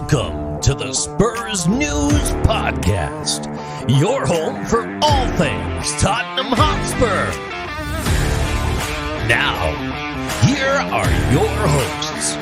Welcome to the Spurs News Podcast, your home for all things Tottenham Hotspur. Now, here are your hosts.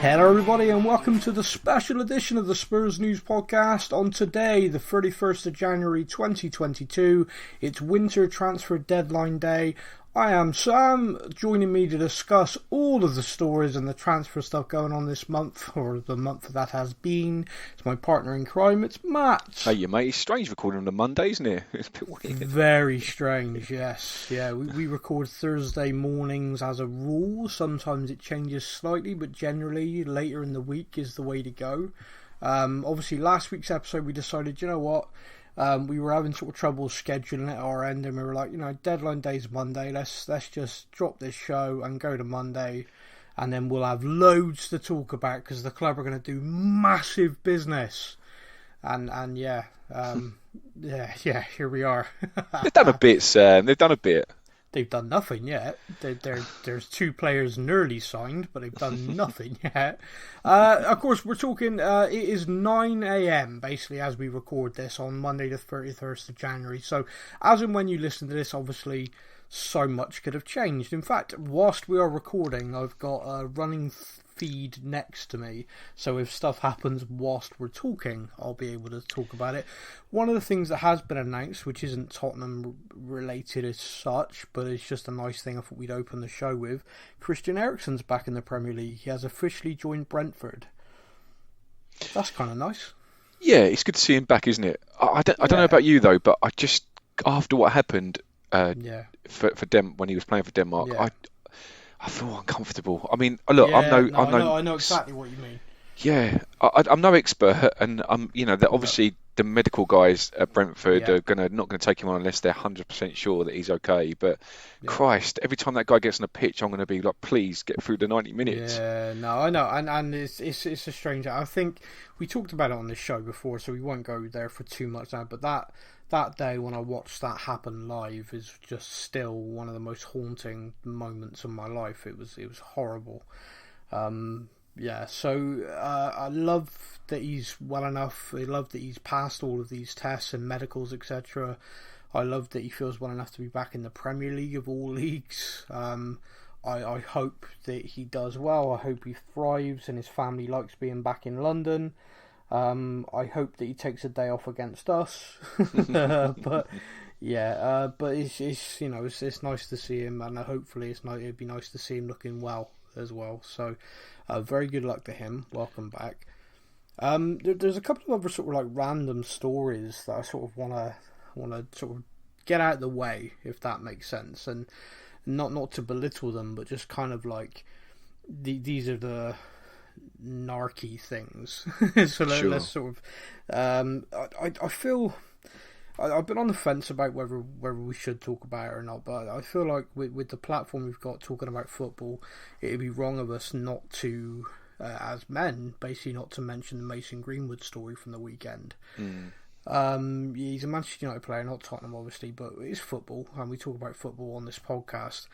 Hello everybody and welcome to the special edition of the Spurs News Podcast on today, the 31st of January 2022. It's winter transfer deadline day. I am Sam. Joining me to discuss all of the stories and the transfer stuff going on this month, or the month that has been, it's my partner in crime, it's Matt. Hey, you mate, it's strange recording on a Monday, isn't it? It's a bit weird. Very strange, yes. Yeah, we record Thursday mornings as a rule. Sometimes it changes slightly, but generally later in the week is the way to go. Obviously, last week's episode we decided, you know what? We were having sort of trouble scheduling at our end, and we were like, deadline day's Monday. Let's just drop this show and go to Monday, and then we'll have loads to talk about because the club are going to do massive business. And yeah, here we are. They've done a bit, Sam. They've done a bit. They've done nothing yet. There's two players nearly signed, but they've done nothing yet. Of course, we're talking, it is 9 a.m. basically as we record this on Monday the 31st of January. So as and when you listen to this, obviously, so much could have changed. In fact, whilst we are recording, I've got a running feed next to me, so if stuff happens whilst we're talking, I'll be able to talk about it. One of the things that has been announced, which isn't Tottenham related as such, but it's just a nice thing I thought we'd open the show with, Christian Erisken's back in the Premier League. He has officially joined Brentford. That's kind of nice. Yeah, it's good to see him back, isn't it? I don't know about you though, but I just, after what happened for when he was playing for Denmark, I feel uncomfortable. I mean, look, I know exactly what you mean. Yeah, I'm no expert, and that obviously the medical guys at Brentford are not going to take him on unless they're 100% sure that he's okay. But Christ, every time that guy gets on the pitch, I'm going to be like, please get through the 90 minutes. Yeah, no, I know, and it's a strange. I think we talked about it on this show before, so we won't go there for too much now. But that day when I watched that happen live is just still one of the most haunting moments of my life. It was horrible. So I love that he's well enough. I love that he's passed all of these tests and medicals, etc. I love that he feels well enough to be back in the Premier League of all leagues. I hope that he does well. I hope he thrives and his family likes being back in London. I hope that he takes a day off against us, but it's nice to see him, and hopefully it'd be nice to see him looking well as well. So, very good luck to him. Welcome back. There's a couple of other sort of like random stories that I sort of want to sort of get out of the way, if that makes sense, and not to belittle them, but just kind of like these are the narky things. So let's sort of I feel I've been on the fence about whether we should talk about it or not, but I feel like with the platform we've got talking about football, it'd be wrong of us not to as men basically not to mention the Mason Greenwood story from the weekend. He's a Manchester United player, not Tottenham obviously, but it's football and we talk about football on this podcast.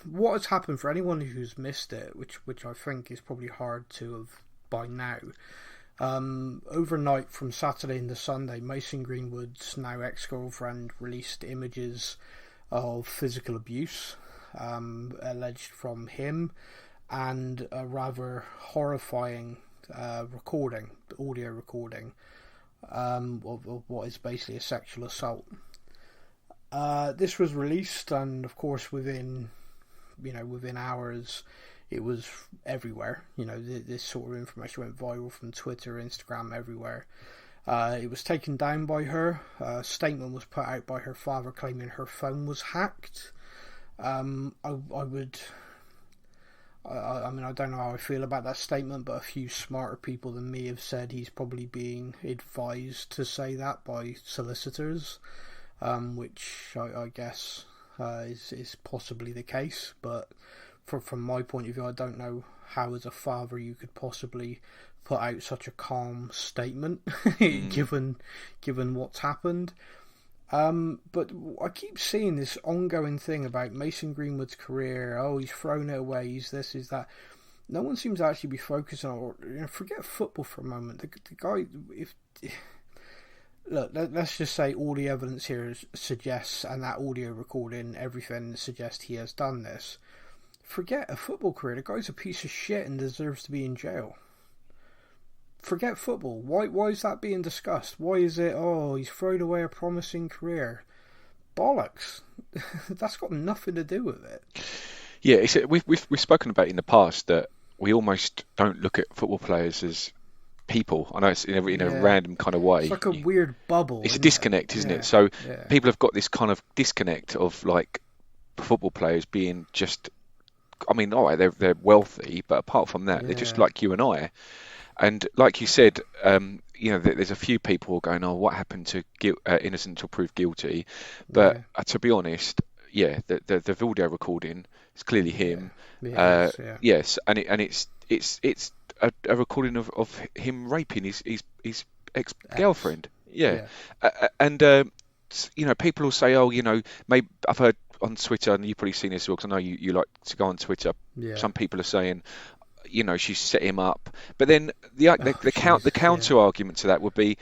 What has happened, for anyone who's missed it, which I think is probably hard to have by now, overnight from Saturday into Sunday, Mason Greenwood's now ex-girlfriend released images of physical abuse alleged from him, and a rather horrifying audio recording of what is basically a sexual assault. This was released, and of course within hours it was everywhere. This sort of information went viral from Twitter, Instagram, everywhere. It was taken down by her. A statement was put out by her father claiming her phone was hacked. I mean, I don't know how I feel about that statement, but a few smarter people than me have said he's probably being advised to say that by solicitors, which I guess is possibly the case. But from my point of view, I don't know how as a father you could possibly put out such a calm statement given what's happened. But I keep seeing this ongoing thing about Mason Greenwood's career. Oh, he's thrown it away. He's this, he's that. no one seems to actually be focusing on, forget football for a moment. The guy, look, let's just say all the evidence here suggests, and that audio recording, everything suggests he has done this. Forget a football career. The guy's a piece of shit and deserves to be in jail. Forget football. Why is that being discussed? Why is it, he's thrown away a promising career? Bollocks. That's got nothing to do with it. Yeah, we've spoken about in the past that we almost don't look at football players as people. I know it's in a random kind of way. It's like a weird bubble. It's a disconnect, isn't it? So people have got this kind of disconnect of like football players being just. I mean, all right, they're wealthy, but apart from that, they're just like you and I. And like you said, there's a few people going, "Oh, what happened to innocent until proved guilty?" But to be honest, the video recording is clearly him. Yes, and it's a recording of him raping his ex-girlfriend. And people will say, maybe I've heard on Twitter, and you've probably seen this as well, because I know you like to go on Twitter. Some people are saying, she set him up, but then the counter argument to that would be,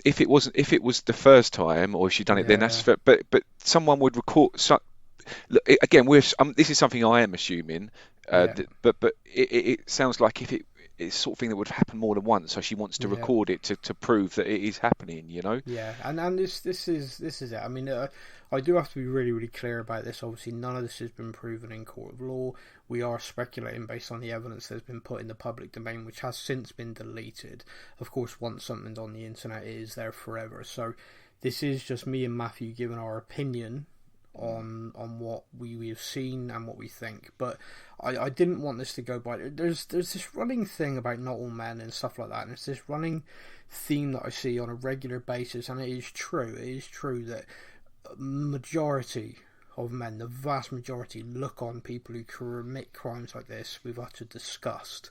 if it was the first time, or if she'd done it, then that's but someone would record. Look, again, this is something I am assuming, but it sounds like if it's sort of thing that would happen more than once, so she wants to record it to prove that it is happening, Yeah, and this is it. I mean, I do have to be really, really clear about this. Obviously, none of this has been proven in court of law. We are speculating based on the evidence that's been put in the public domain, which has since been deleted. Of course, once something's on the internet, it is there forever. So this is just me and Matthew giving our opinion on what we have seen and what we think. But I didn't want this to go by. There's this running thing about not all men and stuff like that, and it's this running theme that I see on a regular basis, and it is true. It is true that majority of men, the vast majority, look on people who commit crimes like this with utter disgust,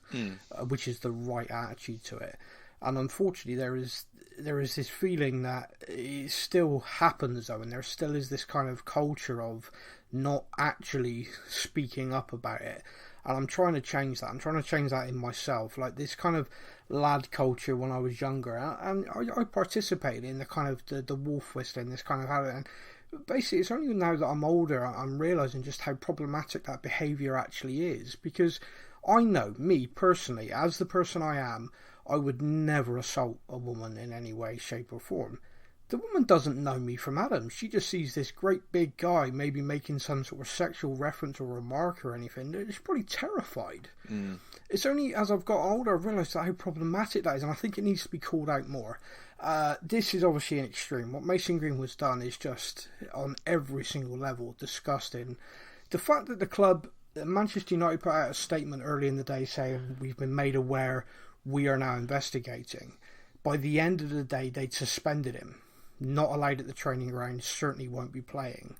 which is the right attitude to it. And unfortunately, there is this feeling that it still happens, though, and there still is this kind of culture of not actually speaking up about it. And I'm trying to change that. I'm trying to change that in myself. Like this kind of lad culture when I was younger, and I participated in the kind of the wolf whistling, this kind of habit. And basically, it's only now that I'm older I'm realising just how problematic that behaviour actually is. Because I know, me personally, as the person I am, I would never assault a woman in any way, shape or form. The woman doesn't know me from Adam. She just sees this great big guy maybe making some sort of sexual reference or remark or anything. She's probably terrified. It's only as I've got older I've realised how problematic that is, and I think it needs to be called out more. This is obviously an extreme. What Mason Greenwood's done is just, on every single level, disgusting. The fact that the club, Manchester United, put out a statement early in the day saying, "We've been made aware, we are now investigating." By the end of the day, they'd suspended him. Not allowed at the training ground, certainly won't be playing.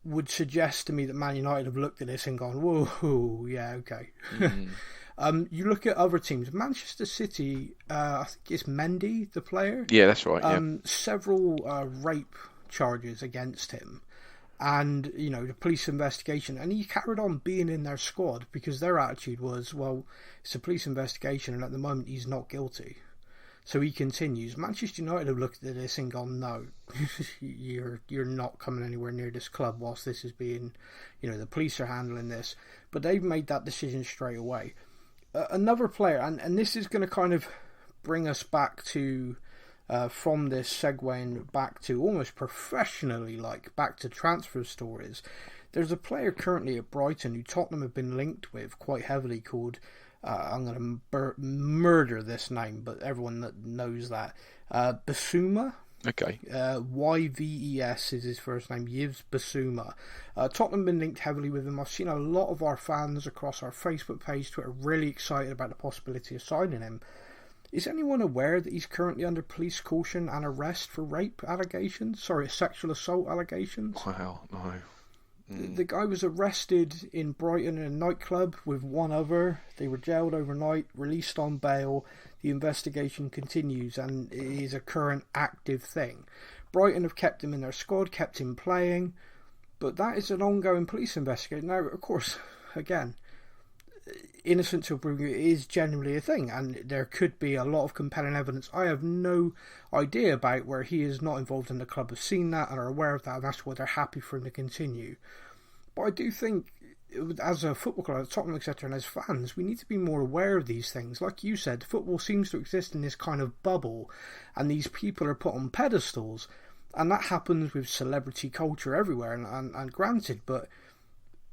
Would suggest to me that Man United have looked at this and gone, whoa, yeah, okay. You look at other teams. Manchester City, I think it's Mendy, the player. Yeah, that's right. Several rape charges against him. And, the police investigation. And he carried on being in their squad because their attitude was, well, it's a police investigation and at the moment he's not guilty. So he continues. Manchester United have looked at this and gone, no, you're not coming anywhere near this club whilst this is being, the police are handling this. But they've made that decision straight away. Another player, and this is going to kind of bring us back to, from this segueing back to almost professionally, back to transfer stories. There's a player currently at Brighton who Tottenham have been linked with quite heavily called... I'm going to murder this name, but everyone that knows that. Basuma. Okay. Yves is his first name. Yves Basuma. Tottenham been linked heavily with him. I've seen a lot of our fans across our Facebook page, Twitter, really excited about the possibility of signing him. Is anyone aware that he's currently under police caution and arrest for rape allegations? Sorry, sexual assault allegations? Wow, no. The guy was arrested in Brighton in a nightclub with one other. They were jailed overnight, released on bail. The investigation continues and it is a current active thing. Brighton have kept him in their squad, kept him playing, but that is an ongoing police investigation. Now, of course, again, innocent till proven guilty is generally a thing, and there could be a lot of compelling evidence. I have no idea about where he is not involved in the club have seen that and are aware of that, and that's why they're happy for him to continue. But I do think, as a football club, Tottenham, etc., and as fans, we need to be more aware of these things. Like you said, football seems to exist in this kind of bubble, and these people are put on pedestals, and that happens with celebrity culture everywhere, and granted, but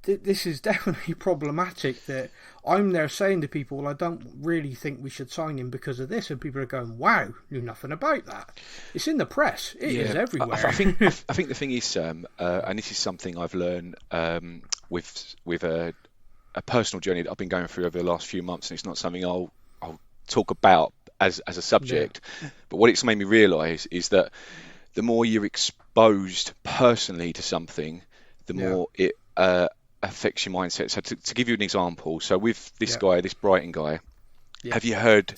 this is definitely problematic that I'm there saying to people, well, I don't really think we should sign him because of this, and people are going, wow, knew nothing about that. It's in the press. It is everywhere. I think the thing is, and this is something I've learned with a personal journey that I've been going through over the last few months, and it's not something I'll talk about as a subject, but what it's made me realise is that the more you're exposed personally to something, the more it affects your mindset. So to give you an example, so with this guy, this Brighton guy, have you heard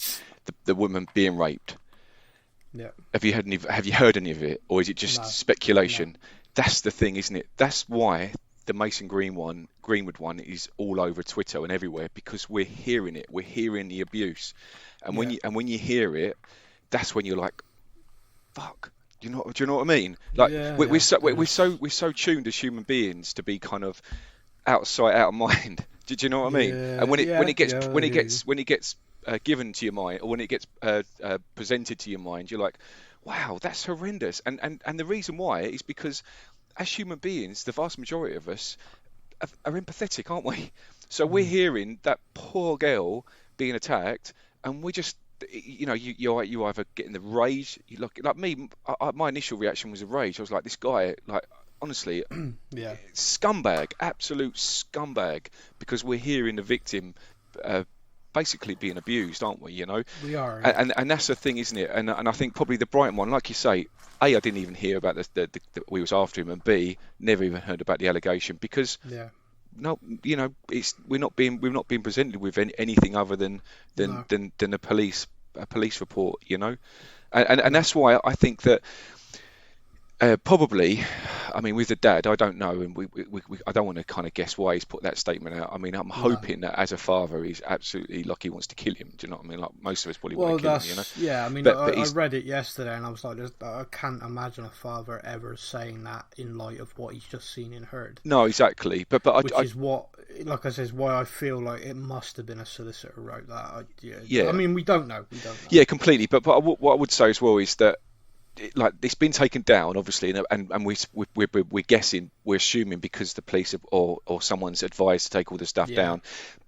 the woman being raped? Yeah. Have you heard any of it, or is it just speculation? No. That's the thing, isn't it? That's why the Mason Greenwood one is all over Twitter and everywhere, because we're hearing it. We're hearing the abuse, and when you hear it, that's when you're like, fuck. Do you know what I mean? Like we're so tuned as human beings to be kind of out of sight, out of mind. Did you know what I mean? And when it gets given to your mind, or when it gets presented to your mind, you're like, wow, that's horrendous. And the reason why is because as human beings, the vast majority of us are empathetic, aren't we? So we're hearing that poor girl being attacked, and we just, you either get in the rage. You look like me. My initial reaction was a rage. I was like, this guy, like, honestly, scumbag, absolute scumbag, because we're hearing the victim basically being abused, aren't we? We are, and that's the thing, isn't it? And I think probably the Brighton one, like you say, A, I didn't even hear about the we was after him, and B, never even heard about the allegation, because no, we're not being presented with anything other than a police report, and that's why I think that probably, I mean, with the dad, I don't know, and I don't want to kind of guess why he's put that statement out. I mean, I'm hoping that as a father, he's absolutely like he wants to kill him. Do you know what I mean? Like most of us probably want to kill him. Yeah, I mean, I read it yesterday, and I was like, I can't imagine a father ever saying that in light of what he's just seen and heard. No, exactly. But which is what, like I said, why I feel like it must have been a solicitor who wrote that. I mean, we don't know. Yeah, completely. But what I would say as well is that, like, it's been taken down, obviously, and we're guessing, we're assuming because the police or someone's advised to take all the stuff down.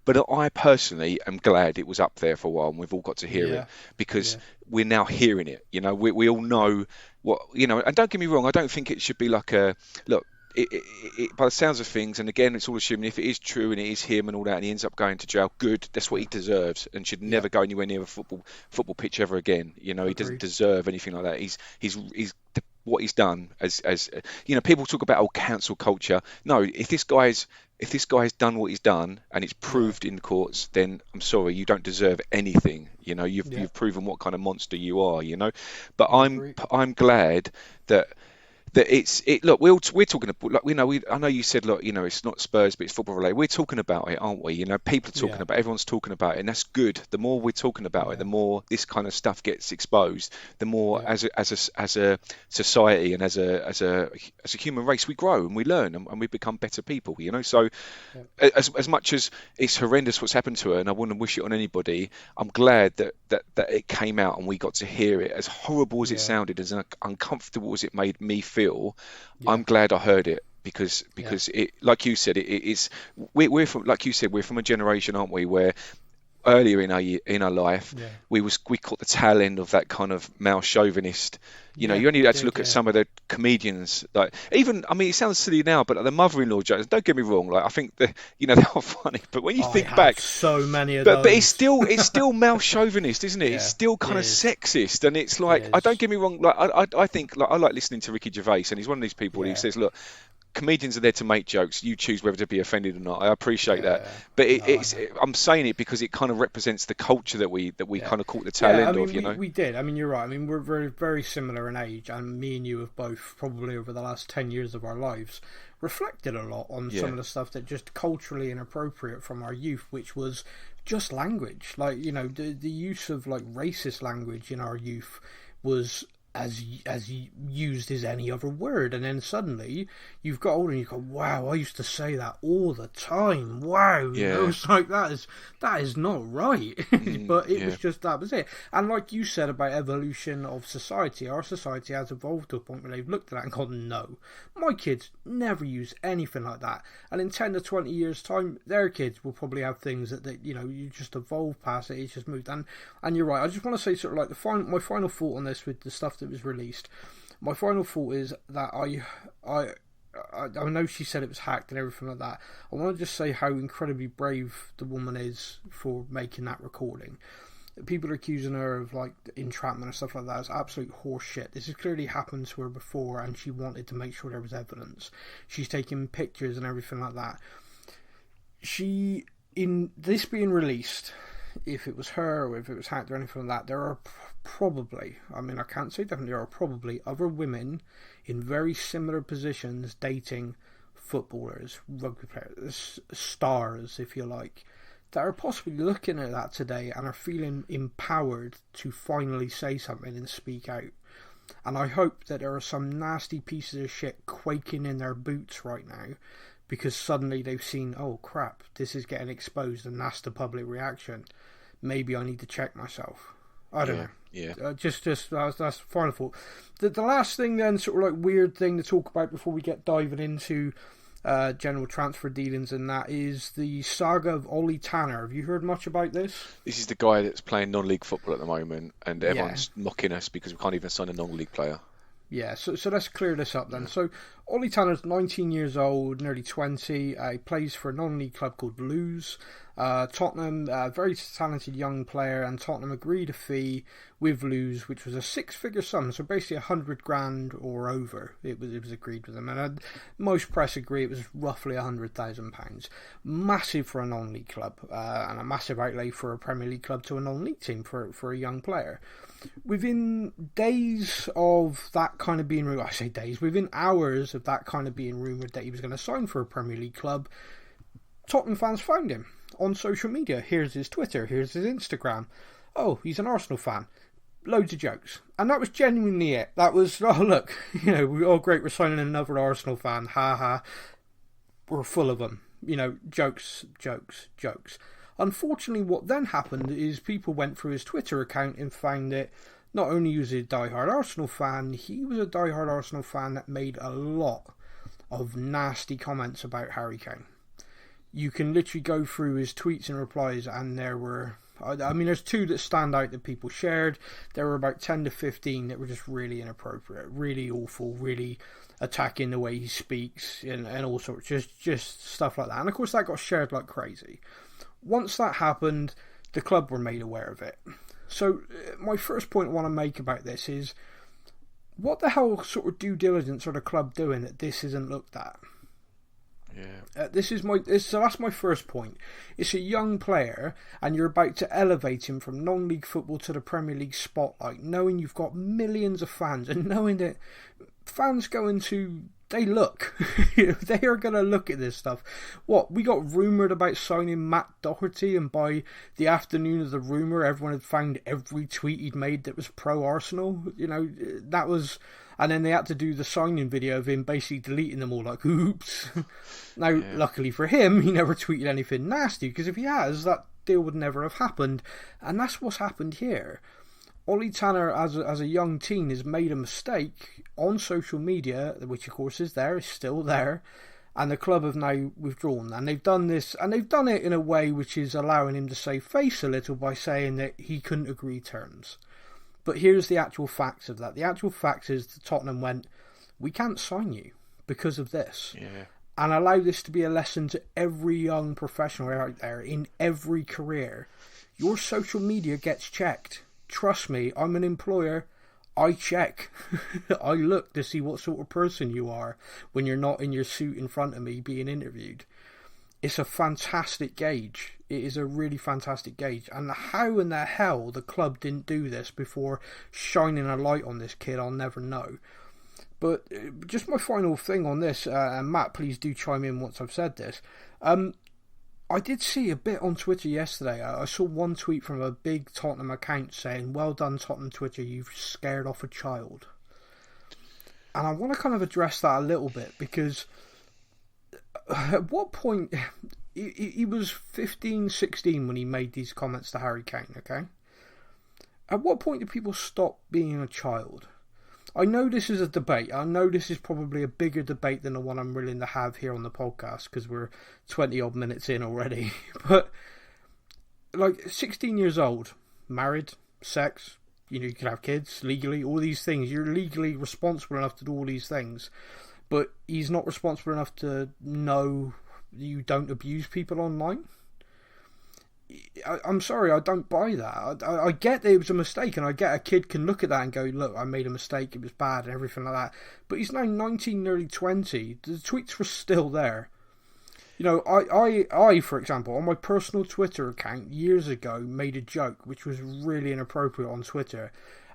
But I personally am glad it was up there for a while, and we've all got to hear it, because we're now hearing it. We all know what, and don't get me wrong, I don't think it should be like a look. It, by the sounds of things, and again, it's all assuming, if it is true and it is him and all that, and he ends up going to jail, good, that's what he deserves, and should never go anywhere near a football pitch ever again. He doesn't deserve anything like that. He's what he's done, as people talk about cancel culture. No, if this guy's done what he's done and it's proved in courts, then I'm sorry, you don't deserve anything. You've proven what kind of monster you are. But I'm glad that look, we're talking about, like, I know you said, look, it's not Spurs, but it's football related. We're talking about it, aren't we? People are talking about it, everyone's talking about it, and that's good. The more we're talking about it, the more this kind of stuff gets exposed, the more as a society and as a human race, we grow and we learn and we become better people. So as much as it's horrendous what's happened to her, and I wouldn't wish it on anybody, I'm glad that it came out and we got to hear it. As horrible as it sounded, as uncomfortable as it made me feel, I'm glad I heard it, because it, like you said, we're from, like you said, we're from a generation, aren't we, where earlier in our life we caught the tail end of that kind of male chauvinist. You only had to look at some of the comedians, like, even, I mean, it sounds silly now, but like the mother-in-law jokes, don't get me wrong, like, I think they're funny, but when you think back, so many of those. But it's still male chauvinist, isn't it? It's still kind of sexist, and it's like, I don't get me wrong, like, I think, like, I like listening to Ricky Gervais, and he's one of these people who says, look, comedians are there to make jokes. You choose whether to be offended or not. I appreciate that, but I'm saying it because it kind of represents the culture that we kind of caught the tail end of. We did. I mean, you're right. I mean, we're very, very similar in age, and me and you have both probably over the last 10 years of our lives reflected a lot on some of the stuff that just culturally inappropriate from our youth, which was just language. Like, the use of like racist language in our youth was as used as any other word, and then suddenly you've got older and you go, wow, I used to say that all the time. Wow, it's like that is not right. But it was just, that was it. And like you said about evolution of society, our society has evolved to a point where they've looked at that and gone, no, my kids never use anything like that, and in 10 to 20 years time their kids will probably have things that you just evolve past it. It's just moved. And you're right. I just want to say sort of like my final thought on this with the stuff that was released. My final thought is that I know she said it was hacked and everything like that. I want to just say how incredibly brave the woman is for making that recording. People are accusing her of like entrapment and stuff like that. It's absolute horse shit. This has clearly happened to her before, and she wanted to make sure there was evidence. She's taking pictures and everything like that. In this being released, if it was her or if it was hacked or anything like that, there are probably, I mean, I can't say definitely, there are probably other women in very similar positions dating footballers, rugby players, stars, if you like, that are possibly looking at that today and are feeling empowered to finally say something and speak out. And I hope that there are some nasty pieces of shit quaking in their boots right now, because suddenly they've seen, oh crap, this is getting exposed and that's the public reaction. Maybe I need to check myself. I don't know. Yeah. Just that's the final thought. The last thing then, sort of like weird thing to talk about before we get diving into general transfer dealings, and that is the saga of Ollie Tanner. Have you heard much about this? This is the guy that's playing non-league football at the moment, and everyone's mocking us because we can't even sign a non-league player. Yeah, so let's clear this up then. So Ollie Tanner's 19 years old, nearly 20. He plays for a non-league club called Lewes. Tottenham, very talented young player, and Tottenham agreed a fee with Lewes, which was a six-figure sum, so basically 100 grand or over. It was agreed with them, and most press agree it was roughly £100,000. Massive for a non-league club, and a massive outlay for a Premier League club to a non-league team for a young player. Within days of that kind of being rumoured, I say days, within hours of that kind of being rumoured that he was going to sign for a Premier League club, Tottenham fans found him on social media. Here's his Twitter, here's his Instagram. Oh, he's an Arsenal fan. Loads of jokes. And that was genuinely it. That was, oh look, great, we're signing another Arsenal fan, ha ha. We're full of them. Jokes. Unfortunately, what then happened is people went through his Twitter account and found that not only was he a diehard Arsenal fan, he was a diehard Arsenal fan that made a lot of nasty comments about Harry Kane. You can literally go through his tweets and replies, and there were, there's two that stand out that people shared. There were about 10 to 15 that were just really inappropriate, really awful, really attacking the way he speaks, and all sorts, just stuff like that. And of course that got shared like crazy. Once that happened, the club were made aware of it. So my first point I want to make about this is, what the hell sort of due diligence are the club doing that this isn't looked at? Yeah. That's my first point. It's a young player, and you're about to elevate him from non-league football to the Premier League spotlight, knowing you've got millions of fans, and knowing that fans they look. They are going to look at this stuff. What, we got rumoured about signing Matt Doherty, and by the afternoon of the rumour, everyone had found every tweet he'd made that was pro-Arsenal. That was... And then they had to do the signing video of him basically deleting them all, like, oops. Now, luckily for him, he never tweeted anything nasty, because if he has, that deal would never have happened. And that's what's happened here. Ollie Tanner, as a young teen, has made a mistake on social media, which of course is still there, and the club have now withdrawn. And they've done this, and they've done it in a way which is allowing him to save face a little by saying that he couldn't agree terms. But here's the actual facts of that. The actual facts is that Tottenham went, we can't sign you because of this. Yeah. And allow this to be a lesson to every young professional out there in every career. Your social media gets checked. Trust me, I'm an employer. I check. I look to see what sort of person you are when you're not in your suit in front of me being interviewed. It's a fantastic gauge. It is a really fantastic gauge. And how in the hell the club didn't do this before shining a light on this kid, I'll never know. But just my final thing on this, and Matt, please do chime in once I've said this. I did see a bit on Twitter yesterday. I saw one tweet from a big Tottenham account saying, "Well done, Tottenham Twitter, you've scared off a child." And I want to kind of address that a little bit, because at what point... He was 15, 16 when he made these comments to Harry Kane, okay? At what point do people stop being a child? I know this is a debate. I know this is probably a bigger debate than the one I'm willing to have here on the podcast, because we're 20 odd minutes in already. But, like, 16 years old, married, sex, you can have kids legally, all these things. You're legally responsible enough to do all these things. But he's not responsible enough to know you don't abuse people online. I'm sorry, I don't buy that. I get that it was a mistake, and I get a kid can look at that and go, look, I made a mistake, it was bad and everything like that. But he's now 19, nearly 20. The tweets were still there. I, for example, on my personal Twitter account years ago, made a joke which was really inappropriate on Twitter.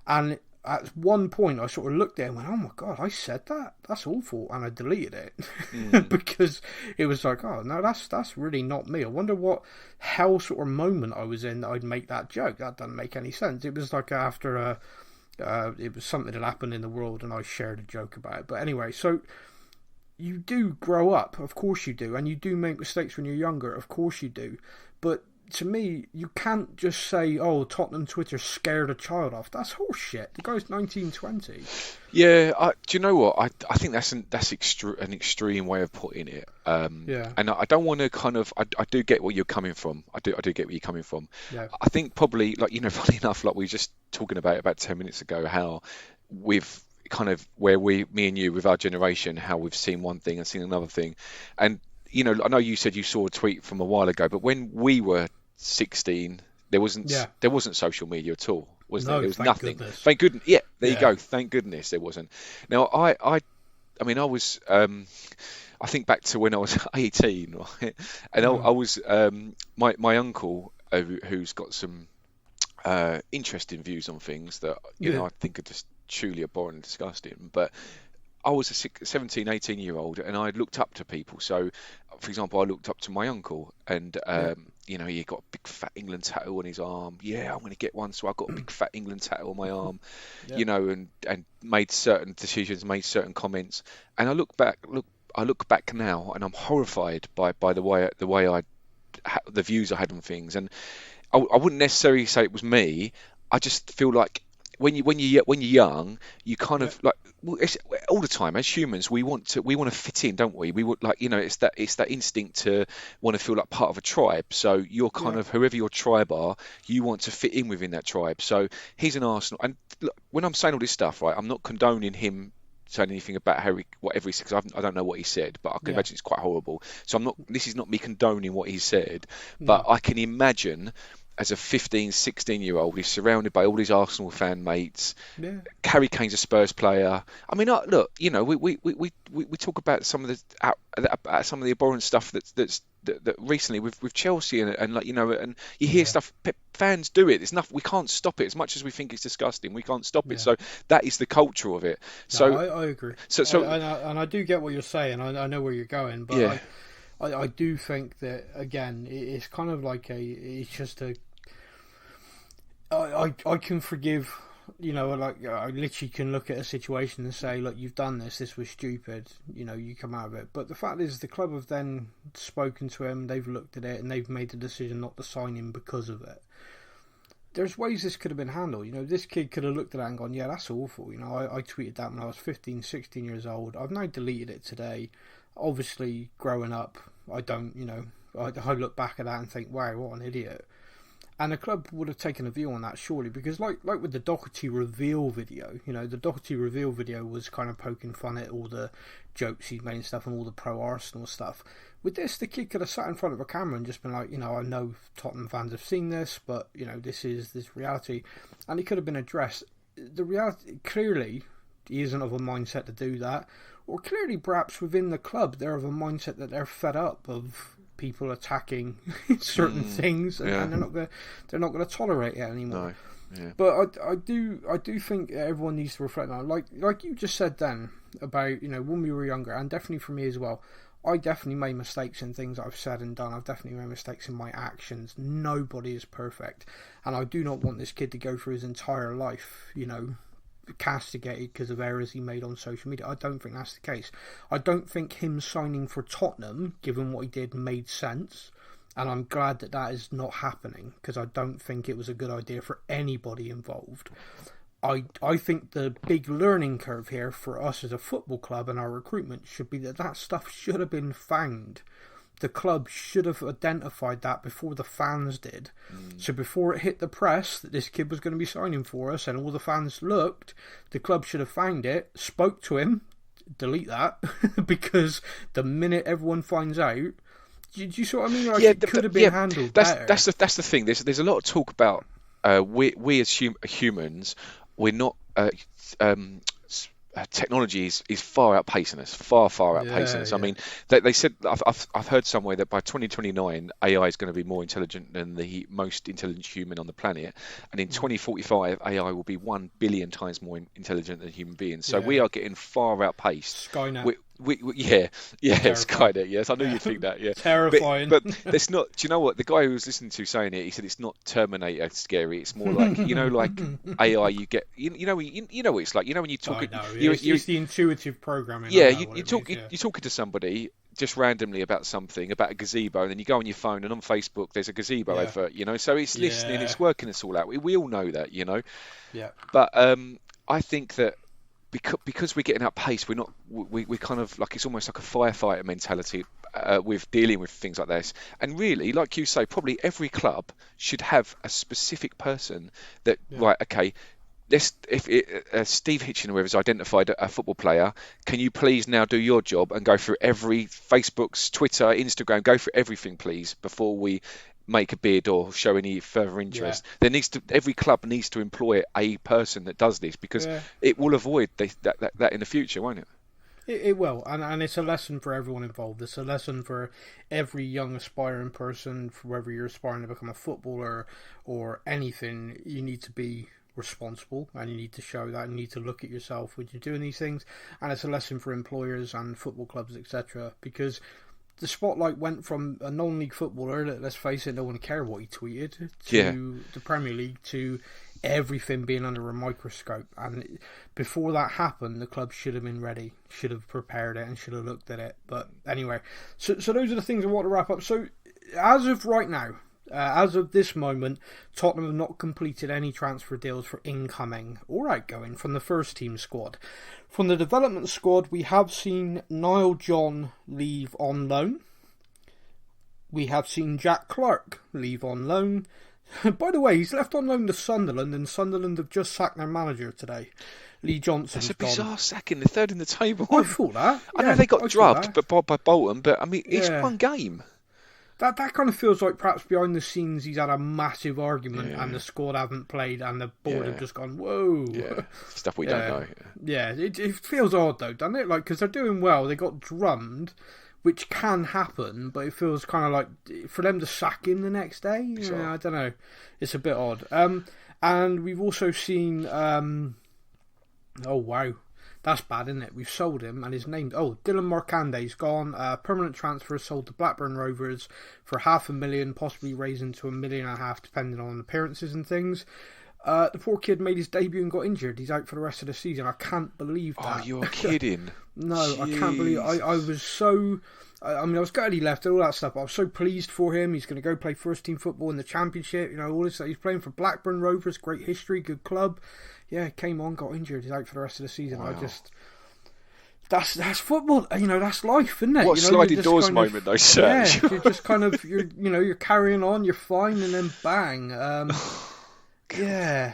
And at one point, I sort of looked at it and went, oh my God, I said that? That's awful. And I deleted it because it was like, oh, no, that's really not me. I wonder what hell sort of moment I was in that I'd make that joke. That doesn't make any sense. It was like after it was something that happened in the world and I shared a joke about it. But anyway, so you do grow up. Of course you do. And you do make mistakes when you're younger. Of course you do. But to me, you can't just say, oh, Tottenham Twitter scared a child off. That's horseshit. The guy's 19, 20. Yeah, do you know what? I think that's an extreme way of putting it. Yeah. And I don't want to kind of... I do get where you're coming from. I do get where you're coming from. Yeah. I think probably, like, funny enough, like we were just talking about 10 minutes ago, how we've kind of, me and you, with our generation, how we've seen one thing and seen another thing. And I know you said you saw a tweet from a while ago, but when we were 16, there wasn't social media at all, was there? There was nothing. Goodness. Thank goodness. Yeah, there you go. Thank goodness there wasn't. Now, I mean, I was, I think back to when I was 18, right? And I was, my uncle, who's got some interesting views on things that, I think are just truly abhorrent and disgusting, but I was a 17, 18-year-old, and I looked up to people. So, for example, I looked up to my uncle, and he got a big fat England tattoo on his arm. Yeah, I'm going to get one. So I got a big fat England tattoo on my arm, and made certain decisions, made certain comments. And I look back now, and I'm horrified by the views I had on things. And I wouldn't necessarily say it was me. I just feel like when you're young, you kind of like, it's, all the time as humans we want to fit in, don't we? We would, like, it's that instinct to want to feel like part of a tribe. So you're kind of, whoever your tribe are, you want to fit in within that tribe. So he's an Arsenal, and look, when I'm saying all this stuff, right, I'm not condoning him saying anything about whatever he said, because I don't know what he said, but I can imagine it's quite horrible. So this is not me condoning what he said, but I can imagine, as a 15, 16-year-old, he's surrounded by all his Arsenal fan mates. Yeah. Harry Kane's a Spurs player. I mean, look, we talk about some of the abhorrent stuff that recently with Chelsea and like, and you hear stuff. Fans do it. It's nothing. We can't stop it. As much as we think it's disgusting, we can't stop it. So that is the culture of it. So no, I agree. And I do get what you're saying. I know where you're going, but I do think that, again, it's kind of like I can forgive, like, I literally can look at a situation and say, look, you've done this was stupid, you come out of it. But the fact is, the club have then spoken to him, they've looked at it, and they've made the decision not to sign him because of it. There's ways this could have been handled. This kid could have looked at that and gone, yeah, that's awful. I tweeted that when I was 15, 16 years old. I've now deleted it today. Obviously, growing up, I don't, I look back at that and think, wow, what an idiot. And the club would have taken a view on that, surely, because like with the Doherty reveal video, the Doherty reveal video was kind of poking fun at all the jokes he's made and stuff, and all the pro-Arsenal stuff. With this, the kid could have sat in front of a camera and just been like, I know Tottenham fans have seen this, but, this is reality. And it could have been addressed. the reality, clearly, he isn't of a mindset to do that. Or clearly, perhaps within the club, they're of a mindset that they're fed up of people attacking certain things, and they're not going to tolerate it anymore. No. Yeah. But I do think everyone needs to reflect on it. Like you just said then about, you know, when we were younger, and definitely for me as well. I definitely made mistakes in things I've said and done. I've definitely made mistakes in my actions. Nobody is perfect, and I do not want this kid to go through his entire life, you know, castigated because of errors he made on social media. I don't think that's the case. I don't think him signing for Tottenham, given what he did, made sense, and I'm glad that that is not happening, because I don't think it was a good idea for anybody involved. I think the big learning curve here for us as a football club and our recruitment should be that stuff should have been found. The club should have identified that before the fans did. So before it hit the press that this kid was going to be signing for us and all the fans looked, the club should have found it, spoke to him, delete that, because the minute everyone finds out, do you see what I mean? Like, it could have been handled better. That's the thing. There's a lot of talk about we as humans, we're not. Technology is far outpacing us, far outpacing us. I mean, they said, I've heard somewhere that by 2029 AI is going to be more intelligent than the most intelligent human on the planet, and in 2045 AI will be 1 billion times more intelligent than human beings. So we are getting far outpaced. Skynet. Skynet. Yes, I knew you'd think that. Yeah, terrifying. But it's not. Do you know what the guy who was listening to saying it? He said it's not Terminator scary. It's more like, you know, like AI. You get you know what it's like. You know when you talk. It's the intuitive programming. Yeah, you're talking to somebody just randomly about something, about a gazebo, and then you go on your phone and on Facebook there's a gazebo advert. You know, so it's listening, it's working us all out. We all know that, you know. Yeah. But I think that. Because we're getting outpaced, we're kind of like, it's almost like a firefighter mentality with dealing with things like this. And really, like you say, probably every club should have a specific person that, right, okay, if Steve Hitchin or whoever has identified a football player, can you please now do your job and go through every Facebook's, Twitter, Instagram, go through everything, please, before we make a bid or show any further interest. Every club needs to employ a person that does this, because it will avoid that in the future, won't it? It will, and it's a lesson for everyone involved. It's a lesson for every young aspiring person, for whether you're aspiring to become a footballer or anything. You need to be responsible, and you need to show that, and you need to look at yourself when you're doing these things. And it's a lesson for employers and football clubs, etc., because the spotlight went from a non-league footballer that, let's face it, no one cared what he tweeted, to the Premier League, to everything being under a microscope. And before that happened, the club should have been ready, should have prepared it, and should have looked at it. But anyway, so those are the things I want to wrap up. So as of right now, as of this moment, Tottenham have not completed any transfer deals for incoming or outgoing from the first team squad. From the development squad, we have seen Niall John leave on loan. We have seen Jack Clark leave on loan. By the way, he's left on loan to Sunderland, and Sunderland have just sacked their manager today. Lee Johnson's gone. That's a bizarre sacking, the third in the table. I thought that. I know they got drubbed by Bolton, but I mean, it's one game. That kind of feels like perhaps behind the scenes he's had a massive argument and the squad haven't played and the board have just gone, whoa. Yeah, stuff we don't know. Yeah, it feels odd though, doesn't it? Like, because they're doing well, they got drummed, which can happen, but it feels kind of like for them to sack him the next day. Yeah, I don't know. It's a bit odd. And we've also seen, oh wow. That's bad, isn't it? We've sold him, and his name... Oh, Dylan Markande's gone. Permanent transfer sold to Blackburn Rovers for $500,000, possibly raising to $1.5 million, depending on appearances and things. The poor kid made his debut and got injured. He's out for the rest of the season. I can't believe that. Oh, you're kidding. No, jeez. I can't believe... I was so... I mean, I was glad he left and all that stuff, but I was so pleased for him. He's going to go play first-team football in the Championship. You know, all this. He's playing for Blackburn Rovers, great history, good club. Yeah, came on, got injured. He's out for the rest of the season. Wow. That's football. You know, that's life, isn't it? What a sliding doors moment, though, sir. Yeah, you're just kind of you're carrying on, you're fine, and then bang. Yeah.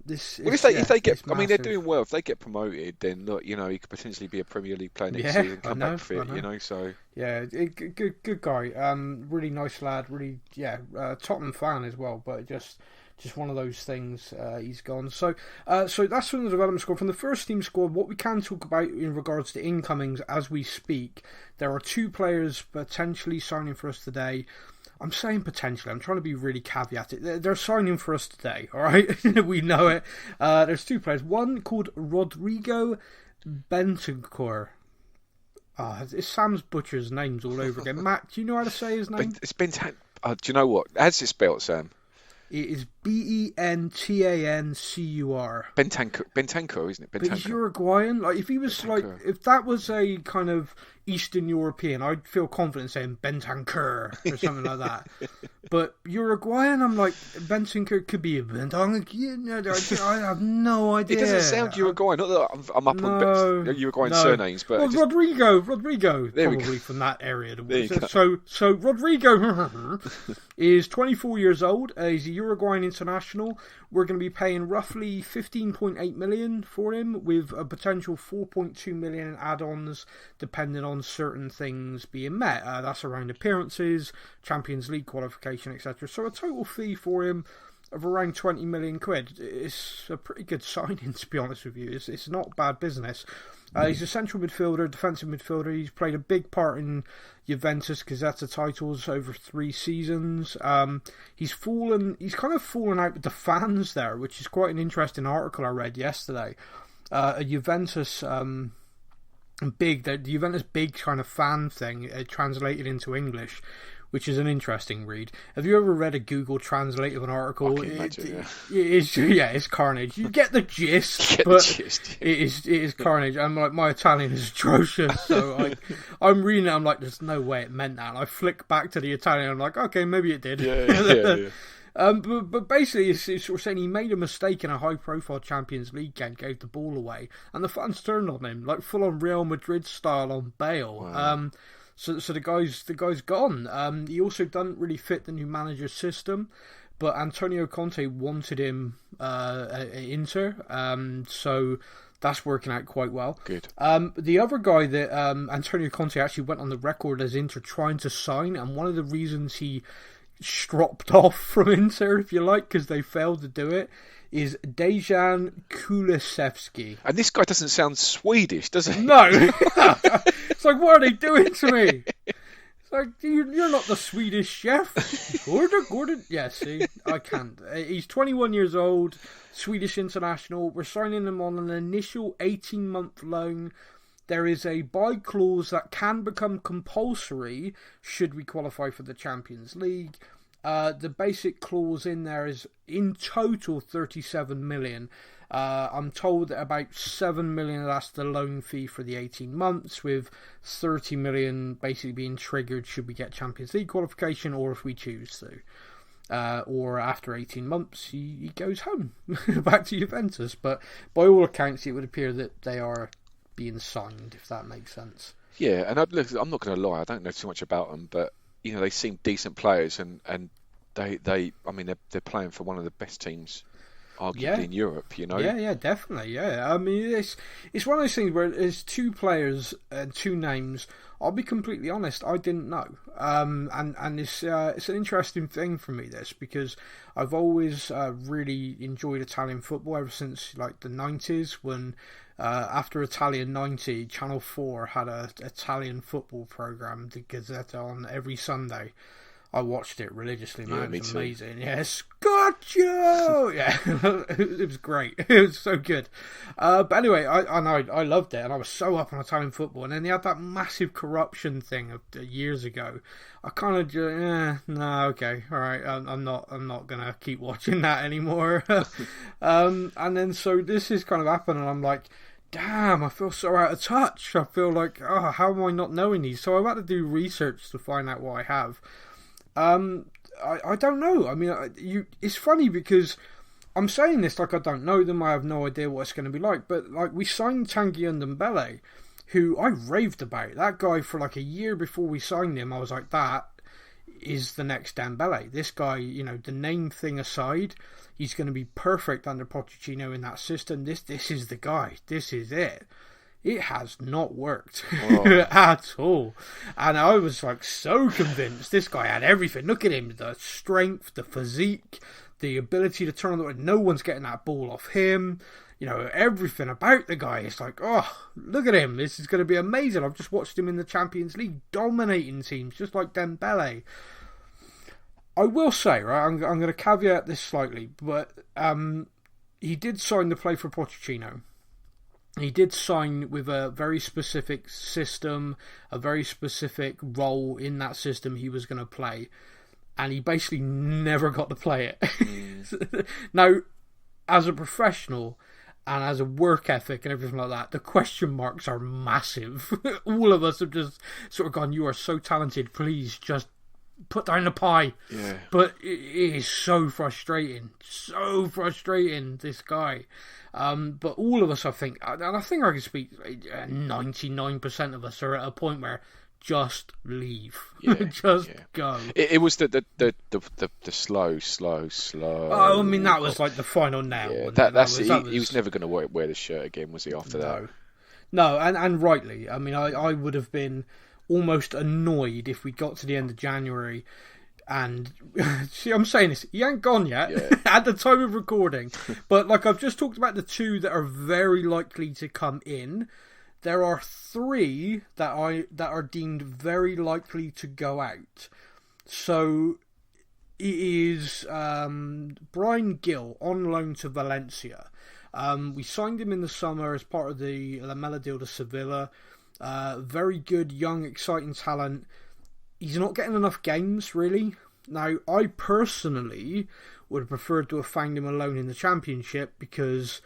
If they get, I mean, they're doing well. If they get promoted, then look, you know, he could potentially be a Premier League player next season, come back fit, you know. So good guy. Really nice lad. Really, Tottenham fan as well. But just just one of those things. He's gone. So that's from the development squad. From the first team squad, what we can talk about in regards to incomings as we speak, there are 2 players potentially signing for us today. I'm saying potentially. I'm trying to be really caveated. They're signing for us today, all right? We know it. There's 2 players. One called Rodrigo Bentancur. It's Sam's Butcher's names all over again. Matt, do you know how to say his name? It's Bentancur. Do you know what? How's it spelled, Sam? It is Bentancur. Bentancur, isn't it? Bentancur. But he's Uruguayan. Like if he was Bentancur. if that was a kind of Eastern European, I'd feel confident saying Bentancur or something like that. But Uruguayan, I'm like Bentancur could be a Bentancur. I have no idea. It doesn't sound Uruguayan. Not that I'm up on Uruguayan surnames, but well, Rodrigo, probably from that area. So Rodrigo is 24 years old. He's a Uruguayan international. We're going to be paying roughly 15.8 million for him, with a potential 4.2 million in add-ons, depending on certain things being met. That's around appearances, Champions League qualification, etc. So a total fee for him of around 20 million quid. It's a pretty good signing, to be honest with you. It's not bad business. He's a central midfielder, defensive midfielder. He's played a big part in Juventus Gazzetta titles over 3 seasons. He's kind of fallen out with the fans there, which is quite an interesting article I read yesterday. A Juventus the Juventus big kind of fan thing translated into English, which is an interesting read. Have you ever read a Google Translate of an article? It's carnage. You get the gist, it is carnage. I'm like, my Italian is atrocious, so I'm reading it. I'm like, there's no way it meant that. And I flick back to the Italian. I'm like, okay, maybe it did. Yeah. But basically, it's sort of saying he made a mistake in a high-profile Champions League game, gave the ball away, and the fans turned on him, like full-on Real Madrid style on Bale. Wow. So the guy's gone. He also doesn't really fit the new manager's system, but Antonio Conte wanted him at Inter, so that's working out quite well. Good. The other guy that Antonio Conte actually went on the record as Inter trying to sign, and one of the reasons he stropped off from Inter, if you like, because they failed to do it, is Dejan Kulusevski. And this guy doesn't sound Swedish, does he? No. It's like, what are they doing to me? It's like, you're not the Swedish chef. Gordon. Yeah, see, I can't. He's 21 years old, Swedish international. We're signing him on an initial 18-month loan. There is a buy clause that can become compulsory should we qualify for the Champions League. The basic clause in there is in total 37 million. I'm told that about 7 million of that's the loan fee for the 18 months, with 30 million basically being triggered should we get Champions League qualification or if we choose to. Or after 18 months, he goes home back to Juventus. But by all accounts, it would appear that they are being signed, if that makes sense. Yeah, and I'm not going to lie, I don't know too much about them, but they seem decent players, and they're playing for one of the best teams, arguably in Europe. Yeah, definitely. Yeah, I mean, it's one of those things where there's 2 players and 2 names. I'll be completely honest, I didn't know, and it's an interesting thing for me, this, because I've always really enjoyed Italian football ever since like the 90s, when after Italian 90, Channel 4 had an Italian football program, the Gazzetta, on every Sunday. I watched it religiously, man. It was amazing. Yes, Scotcho! Yeah, it was great. It was so good. But anyway, I loved it, and I was so up on Italian football. And then they had that massive corruption thing of years ago. I kind of just, no, okay, all right. I'm not gonna keep watching that anymore. And then so this is kind of happened, and I'm like, damn, I feel so out of touch. I feel like, how am I not knowing these? So I've had to do research to find out what I have. I don't know. I mean, it's funny because I'm saying this like I don't know them. I have no idea what it's going to be like. But like, we signed Tanguy Ndombele, who I raved about. That guy for like a year before we signed him, I was like, that is the next Dembele. This guy, the name thing aside, he's going to be perfect under Pochettino in that system. This is the guy. This is it. It has not worked at all. And I was like so convinced this guy had everything. Look at him, the strength, the physique, the ability to turn on the... No one's getting that ball off him. You know, everything about the guy. It's like, oh, look at him. This is going to be amazing. I've just watched him in the Champions League dominating teams, just like Dembele. I will say, right, I'm going to caveat this slightly, but he did sign to play for Pochettino. He did sign with a very specific system, a very specific role in that system he was going to play. And he basically never got to play it. Now, as a professional and as a work ethic and everything like that, the question marks are massive. All of us have just sort of gone, you are so talented, please just put down the pie. Yeah. But it is so frustrating, this guy. But all of us, I think, and I think I can speak, 99% of us are at a point where just leave. Just go. It was the slow. Oh, I mean, that was like the final nail. Yeah, he was never going to wear the shirt again, was he, after that? No, and rightly. I mean, I would have been almost annoyed if we got to the end of January and see, I'm saying this, he ain't gone yet at the time of recording, but like I've just talked about the two that are very likely to come in. There are three that are deemed very likely to go out. So it is Brian Gill on loan to Valencia. We signed him in the summer as part of the Lamela deal to Sevilla. Very good, young, exciting talent. He's not getting enough games, really. Now, I personally would have preferred to have found him alone in the Championship because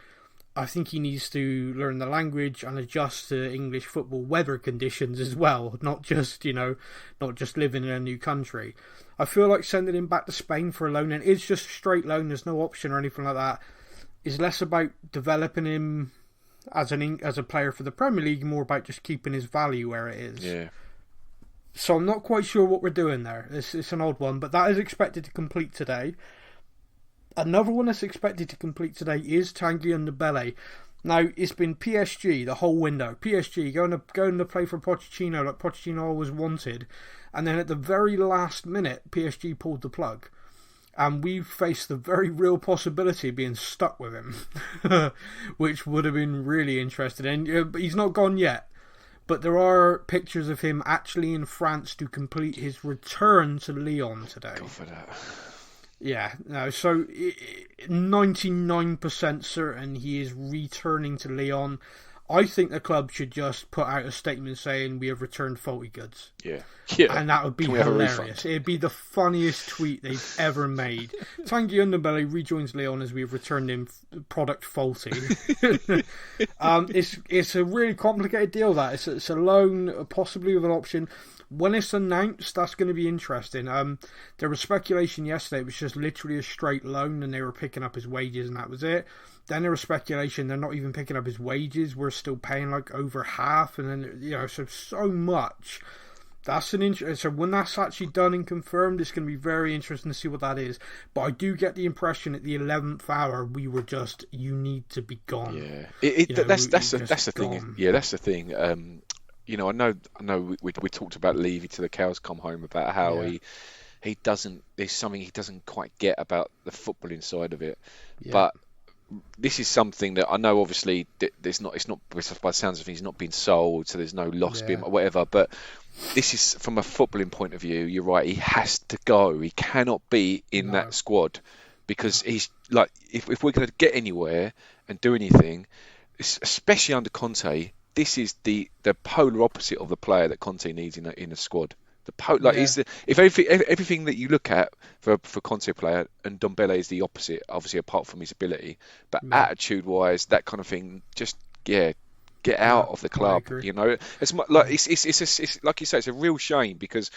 I think he needs to learn the language and adjust to English football weather conditions as well, not just living in a new country. I feel like sending him back to Spain for a loan, and it's just a straight loan, there's no option or anything like that, is less about developing him as a player for the Premier League, more about just keeping his value where it is. Yeah. So I'm not quite sure what we're doing there. It's an odd one, but that is expected to complete today. Another one that's expected to complete today is Tanguy Ndombele. Now, it's been PSG the whole window. PSG going to play for Pochettino like Pochettino always wanted. And then at the very last minute, PSG pulled the plug. And we've faced the very real possibility of being stuck with him. Which would have been really interesting. And he's not gone yet. But there are pictures of him actually in France to complete his return to Lyon today. Go for that. Yeah, no, so 99% certain he is returning to Lyon. I think the club should just put out a statement saying we have returned faulty goods. Yeah. And that would be hilarious. It'd be the funniest tweet they've ever made. Tanguy Ndombele rejoins Lyon as we have returned him product faulty. It's a really complicated deal, that. It's a loan, possibly with an option. When it's announced, that's going to be interesting. There was speculation yesterday, it was just literally a straight loan and they were picking up his wages and that was it. Then there was speculation they're not even picking up his wages, we're still paying like over half, and then, so much. That's an so when that's actually done and confirmed, it's going to be very interesting to see what that is. But I do get the impression at the 11th hour we were just, you need to be gone. Yeah, that's the thing. Yeah, that's the thing. I know we talked about Levy till the cows come home about how he doesn't. There's something he doesn't quite get about the footballing side of it, but this is something that I know. Obviously, it's not by the sounds of things, he's not been sold, so there's no loss being or whatever. But this is from a footballing point of view. You're right. He has to go. He cannot be in that squad because he's like, if we're going to get anywhere and do anything, especially under Conte. This is the polar opposite of the player that Conte needs in a squad. If everything that you look at for Conte player, and Ndombele is the opposite, obviously apart from his ability, but attitude wise, that kind of thing, just get out of the club. It's like you say, it's a real shame because.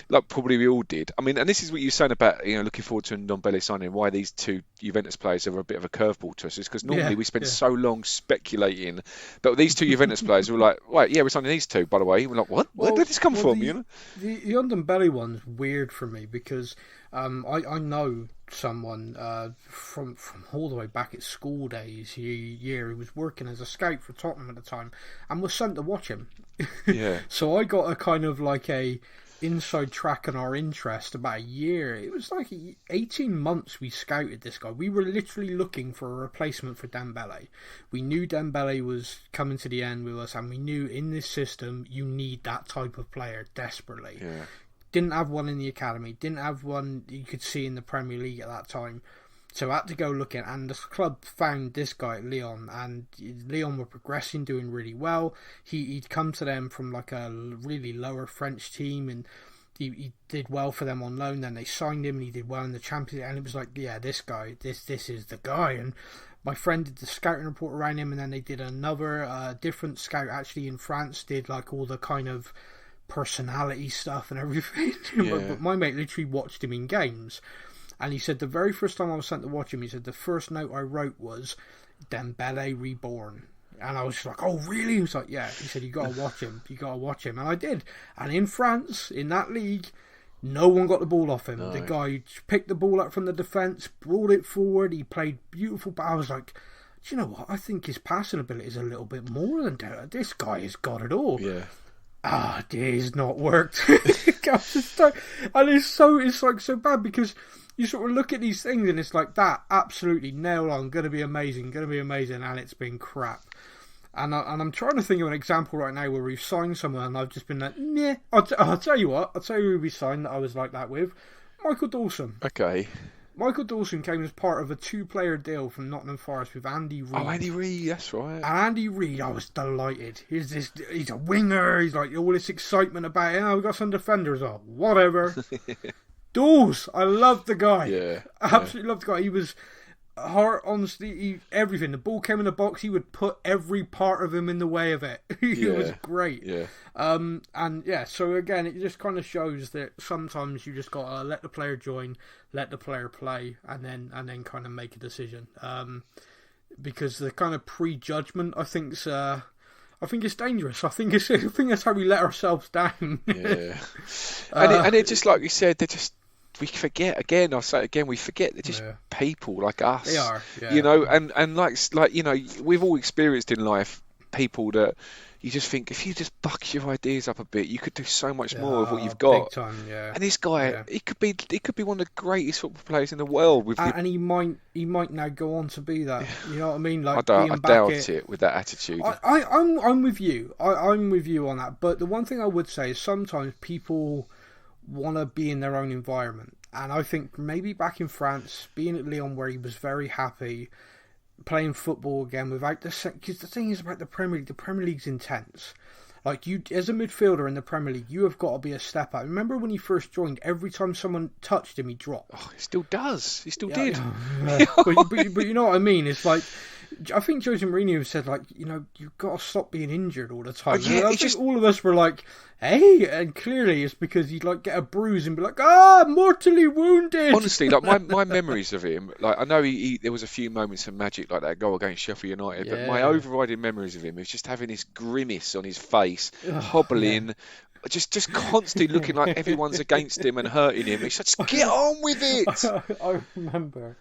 Like probably we all did. I mean, and this is what you're saying about looking forward to Ndombele signing. Why these two Juventus players are a bit of a curveveball to us is because normally we spend so long speculating, but with these two Juventus players, we're like, right, we're signing these two. By the way, we're like, what? Where did this come from? The Ndombele one's weird for me because I know someone from all the way back at school days. He was working as a scout for Tottenham at the time and was sent to watch him. Yeah. So I got a kind of like a inside track on our interest about a year. It was like 18 months we scouted this guy. We were literally looking for a replacement for Dembele. We knew Dembele was coming to the end with us, and we knew in this system you need that type of player desperately. Yeah. Didn't have one in the academy, didn't have one you could see in the Premier League at that time. So I had to go looking, and the club found this guy at Lyon, and Lyon were progressing, doing really well. He'd come to them from like a really lower French team, and he did well for them on loan. Then they signed him, and he did well in the Champions League, and it was like, yeah, this guy, this is the guy. And my friend did the scouting report around him, and then they did another different scout actually in France, did like all the kind of personality stuff and everything. Yeah. But my mate literally watched him in games. And he said the very first time I was sent to watch him, he said the first note I wrote was Dembele reborn. And I was just like, oh really? He was like, yeah. He said, you got to watch him. You got to watch him. And I did. And in France, in that league, no one got the ball off him. No. The guy picked the ball up from the defence, brought it forward. He played beautiful. But I was like, do you know what? I think his passing ability is a little bit more than that. This guy has got it all. Yeah. It has not worked. And it's like so bad because you sort of look at these things and it's like that, absolutely nailed on, going to be amazing, and it's been crap. And I'm trying to think of an example right now where we've signed someone and I've just been like, meh. I'll tell you who we signed that I was like that with. Michael Dawson. Okay. Michael Dawson came as part of a 2-player deal from Nottingham Forest with Andy Reid. Oh, Andy Reid, that's right. And Andy Reid, I was delighted. He's a winger. He's like all this excitement about it. Oh, we've got some defenders on. Whatever. Dawes, I loved the guy. Yeah. Absolutely loved the guy. He was heart, honesty, everything. The ball came in the box, he would put every part of him in the way of it. He was great. Yeah. So again, it just kind of shows that sometimes you just got to let the player join, let the player play, and then kind of make a decision. Because the kind of prejudgment, I think it's dangerous. I think that's how we let ourselves down. Yeah. And it just like you said, we forget again. I say it again, we forget they're just people like us. They are, you know, and like you know, we've all experienced in life people that you just think if you just buck your ideas up a bit, you could do so much more with what you've got. Big time, yeah. And this guy, he could be one of the greatest football players in the world. And he might now go on to be that. You know what I mean? Like I doubt it with that attitude. I'm with you. I'm with you on that. But the one thing I would say is sometimes people want to be in their own environment, and I think maybe back in France, being at Lyon where he was very happy, playing football again without because the thing is about the Premier League's intense. Like you, as a midfielder in the Premier League, you have got to be a step up. Remember when he first joined? Every time someone touched him, he dropped. Oh, he still does. He still did. But you know what I mean? It's like, I think Jose Mourinho said, like, you know, you've got to stop being injured all the time. Yeah, I think all of us were like, hey, and clearly it's because he'd like get a bruise and be like, mortally wounded. Honestly, like my memories of him, like I know there was a few moments of magic like that goal against Sheffield United, but my overriding memories of him is just having this grimace on his face, hobbling. Just constantly looking like everyone's against him and hurting him. He's just get on with it. I remember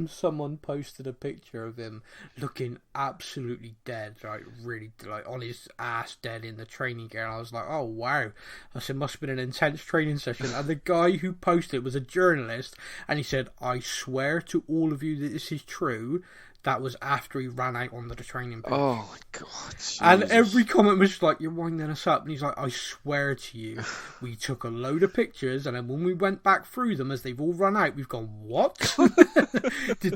someone posted a picture of him looking absolutely dead, like really like on his ass dead in the training gear. And I was like, oh wow. I said, must have been an intense training session. And the guy who posted it was a journalist, and he said, I swear to all of you that this is true. That was after he ran out onto the training pitch. Oh my God! Jesus. And every comment was like, "You're winding us up." And he's like, "I swear to you, we took a load of pictures, and then when we went back through them as they've all run out, we've gone, what? Is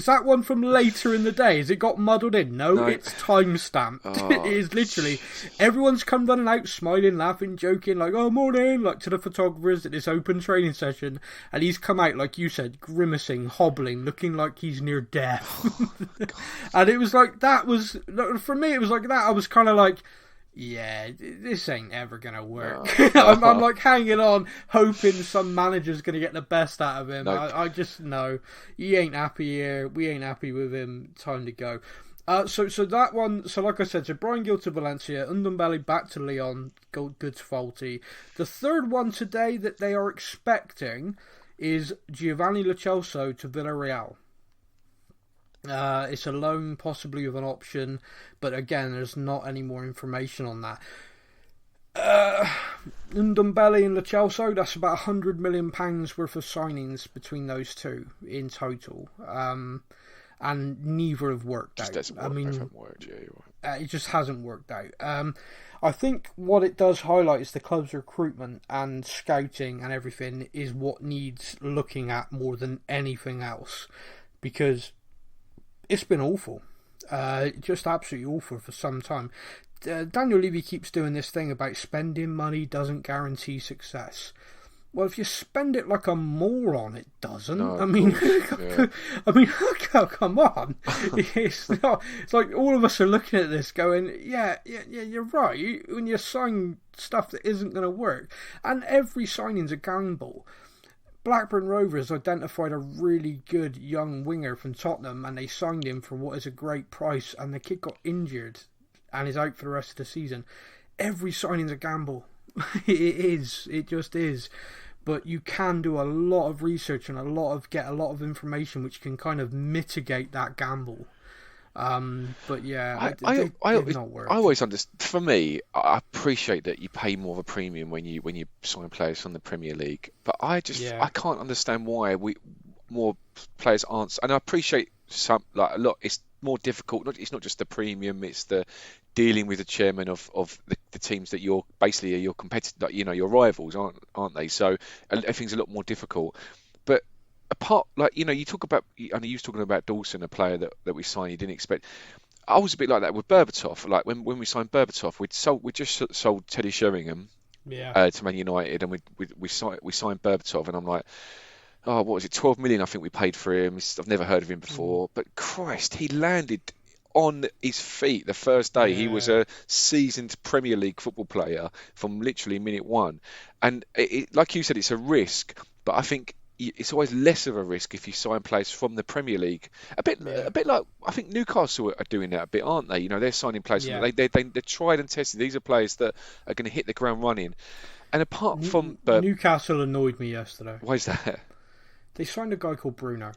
that one from later in the day? Has it got muddled in? No. It's time stamped. It is literally everyone's come running out, smiling, laughing, joking, like, "Oh, morning!" like to the photographers at this open training session, and he's come out like you said, grimacing, hobbling, looking like he's near death. And it was like that was for me. It was like that. I was kind of like, yeah, this ain't ever gonna work. No. I'm like hanging on, hoping some manager's gonna get the best out of him. Nope. I just know he ain't happy here. We ain't happy with him. Time to go. So that one. So like I said, so Brian Gill to Valencia, Ndombele back to Lyon, good to faulty. The third one today that they are expecting is Giovanni Lo Celso to Villarreal. It's a loan, possibly with an option, but again, there's not any more information on that. Ndombele and Lo Celso, that's about £100 million worth of signings between those two in total. And neither have worked out. It just hasn't worked out. I think what it does highlight is the club's recruitment and scouting and everything is what needs looking at more than anything else, because it's been awful. Just absolutely awful for some time. Daniel Levy keeps doing this thing about spending money doesn't guarantee success. Well, if you spend it like a moron, it doesn't. No, I mean, yeah. Come on. It's not. It's like all of us are looking at this, going, "Yeah, you're right." When you sign stuff that isn't going to work, and every signing's a gamble. Blackburn Rovers identified a really good young winger from Tottenham, and they signed him for what is a great price. And the kid got injured, and is out for the rest of the season. Every signing's a gamble. It is. It just is. But you can do a lot of research and get a lot of information which can kind of mitigate that gamble. But yeah, it not work. I always understand. For me, I appreciate that you pay more of a premium when you sign players from the Premier League. But I can't understand why more players aren't. And I appreciate a lot. It's more difficult. It's not just the premium. It's the dealing with the chairman of the teams that you're basically your competitor, your rivals, aren't they? So everything's a lot more difficult. But apart, you talk about, I know you was talking about Dawson, a player that we signed, you didn't expect. I was a bit like that with Berbatov. Like when we signed Berbatov, we just sold Teddy Sheringham to Man United, and we signed Berbatov, and I'm like, oh, what was it? 12 million, I think we paid for him. I've never heard of him before, but Christ, he landed on his feet the first day. He was a seasoned Premier League football player from literally minute one. And like you said, it's a risk, but I think it's always less of a risk if you sign players from the Premier League. A bit like, I think Newcastle are doing that a bit, aren't they? They're signing players. They're tried and tested. These are players that are going to hit the ground running. And apart from Newcastle annoyed me yesterday. Why is that? They signed a guy called Bruno.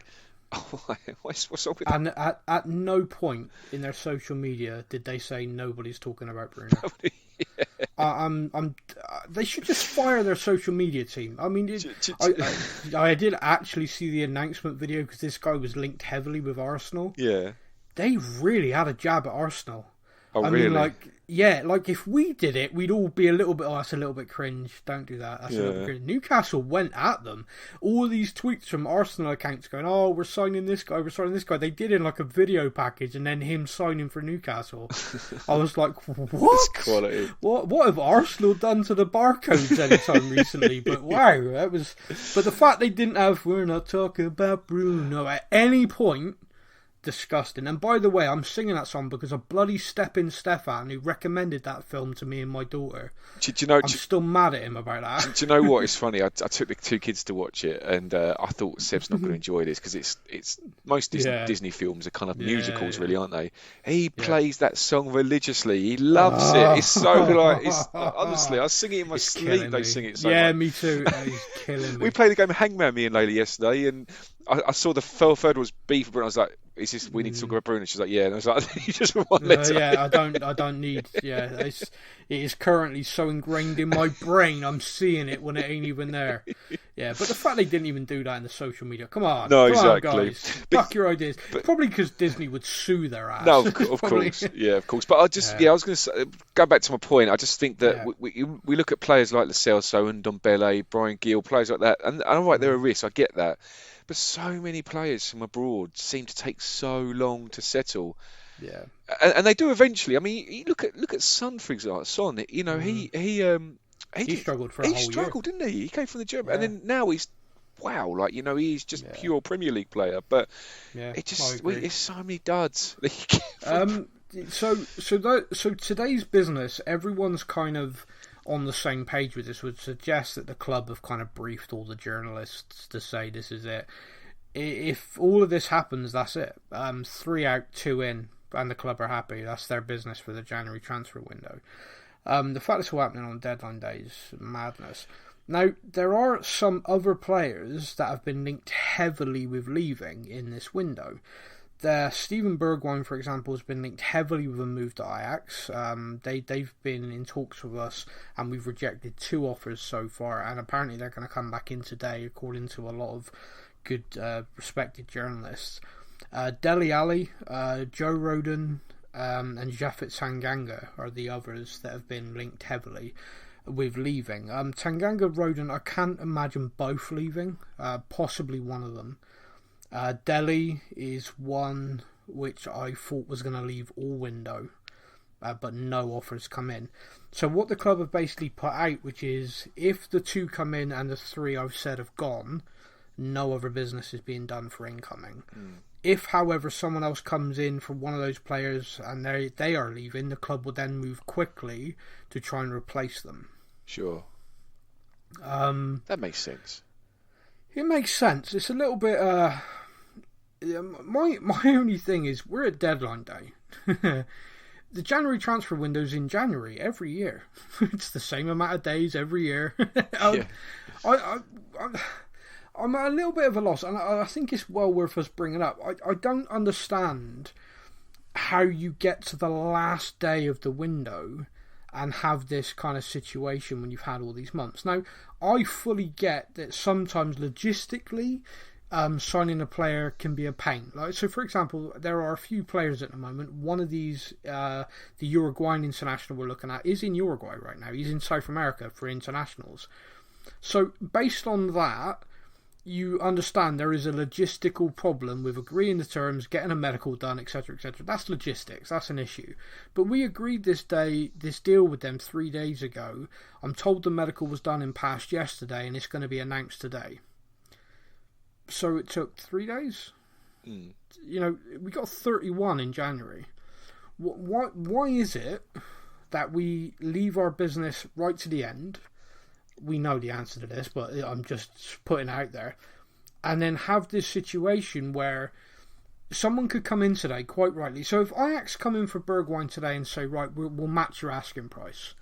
What's up with that? And at no point in their social media did they say nobody's talking about Bruno. They should just fire their social media team. I mean, I did actually see the announcement video because this guy was linked heavily with Arsenal. Yeah, they really had a jab at Arsenal. Oh, I really? mean, if we did it, we'd all be a little bit, that's a little bit cringe. Don't do that. That's a little bit cringe. Newcastle went at them. All these tweets from Arsenal accounts going, oh, we're signing this guy, we're signing this guy. They did in like a video package and then him signing for Newcastle. I was like, what? That's quality. What have Arsenal done to the barcodes anytime recently? But wow, but the fact they didn't have, we're not talking about Bruno at any point, disgusting. And by the way, I'm singing that song because of bloody Steppin' Stefan, who recommended that film to me and my daughter. I'm still mad at him about that. Do you know what? It's funny. I took the two kids to watch it, and I thought Seb's not going to enjoy this because it's most Disney films are kind of musicals, really, aren't they? He plays that song religiously. He loves it. It's so honestly, I sing it in my sleep. They sing it so much. Me too. He's killing me. We played the game Hangman, me and Layla, yesterday, and I saw the third was beef, but I was like, "Is this? We need to talk about Bruno." She's like, "Yeah," and I was like, "You just want letter." I don't need. Yeah, it is currently so ingrained in my brain. I'm seeing it when it ain't even there. Yeah, but the fact they didn't even do that in the social media. Come on, exactly. On, guys. Fuck your ideas. Probably because Disney would sue their ass. No, of course. Yeah, of course. But I was going to go back to my point. I just think that we look at players like Lo Celso and Ndombele, Brian Gill, players like that, and all right, they're a risk. I get that. But so many players from abroad seem to take so long to settle. Yeah, and they do eventually. I mean, you look at Son, for example. Son, he struggled for a whole year. He struggled, didn't he? He came from the German, and then now he's he's just pure Premier League player. But it's so many duds. So today's business, everyone's kind of on the same page with this, would suggest that the club have kind of briefed all the journalists to say this is it. If all of this happens, that's it. 3 out, 2 in, and the club are happy. That's their business for the January transfer window. The fact it's all happening on deadline day is madness. Now, there are some other players that have been linked heavily with leaving in this window. Steven Bergwijn, for example, has been linked heavily with a move to Ajax. They've been in talks with us, and we've rejected 2 offers so far, and apparently they're going to come back in today, according to a lot of good, respected journalists. Dele Alli, Joe Rodon, and Japhet Tanganga are the others that have been linked heavily with leaving. Tanganga, Rodon, I can't imagine both leaving, possibly one of them. Dele is one which I thought was going to leave all window, but no offers come in. So what the club have basically put out, which is if the 2 come in and the 3 I've said have gone, no other business is being done for incoming. If, however, someone else comes in for one of those players and they are leaving, the club will then move quickly to try and replace them. Sure. That makes sense. It makes sense. It's a little bit. My only thing is we're at deadline day. The January transfer window's in January every year. It's the same amount of days every year. I'm at a little bit of a loss, and I think it's well worth us bringing up. I don't understand how you get to the last day of the window and have this kind of situation when you've had all these months. Now, I fully get that sometimes logistically, signing a player can be a pain. So, for example, there are a few players at the moment. One of these, the Uruguayan international we're looking at, is in Uruguay right now. He's in South America for internationals. So, based on that, you understand there is a logistical problem with agreeing the terms, getting a medical done, etc., etc. That's logistics. That's an issue. But we agreed this deal with them 3 days ago. I'm told the medical was done and passed yesterday, and it's going to be announced today. So it took 3 days. You know, we got 31 in January. Why is it that we leave our business right to the end? We know the answer to this, but I'm just putting it out there. And then have this situation where someone could come in today, quite rightly. So if Ajax come in for Bergwijn today and say, right, we'll match your asking price,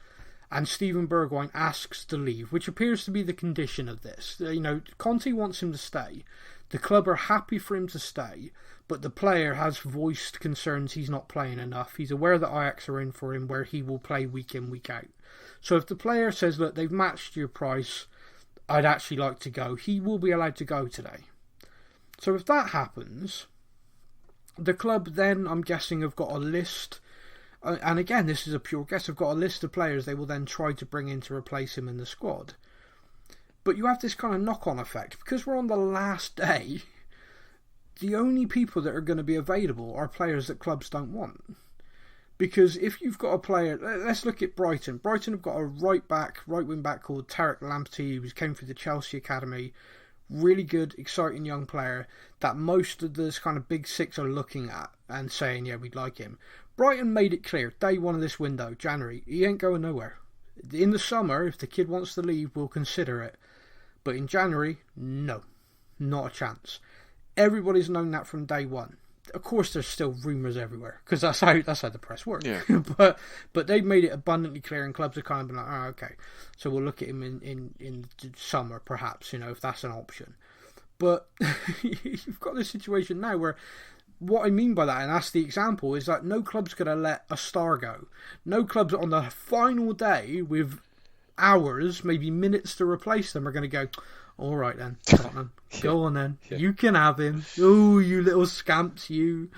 and Steven Bergwijn asks to leave, which appears to be the condition of this. You know, Conte wants him to stay. The club are happy for him to stay, but the player has voiced concerns he's not playing enough. He's aware that Ajax are in for him, where he will play week in, week out. So if the player says, look, they've matched your price, I'd actually like to go, he will be allowed to go today. So if that happens, the club then, I'm guessing, have got a list, and again, this is a pure guess, have got a list of players they will then try to bring in to replace him in the squad. But you have this kind of knock-on effect. Because we're on the last day, the only people that are going to be available are players that clubs don't want. Because if you've got a player, let's look at Brighton. Brighton have got a right wing back called Tarek Lamptey, who came through the Chelsea academy. Really good, exciting young player that most of this kind of big 6 are looking at and saying, yeah, we'd like him. Brighton made it clear, day one of this window, January, he ain't going nowhere. In the summer, if the kid wants to leave, we'll consider it. But in January, no, not a chance. Everybody's known that from day one. Of course, there's still rumours everywhere because that's how the press works. Yeah. but they've made it abundantly clear, and clubs have kind of been like, oh, okay, so we'll look at him in summer, perhaps, you know, if that's an option. But you've got this situation now where what I mean by that, and that's the example, is that no club's going to let a star go. No clubs on the final day with hours, maybe minutes to replace them, are going to go, all right then, Tottenham, go on then. Yeah. You can have him. Oh, you little scamps, you.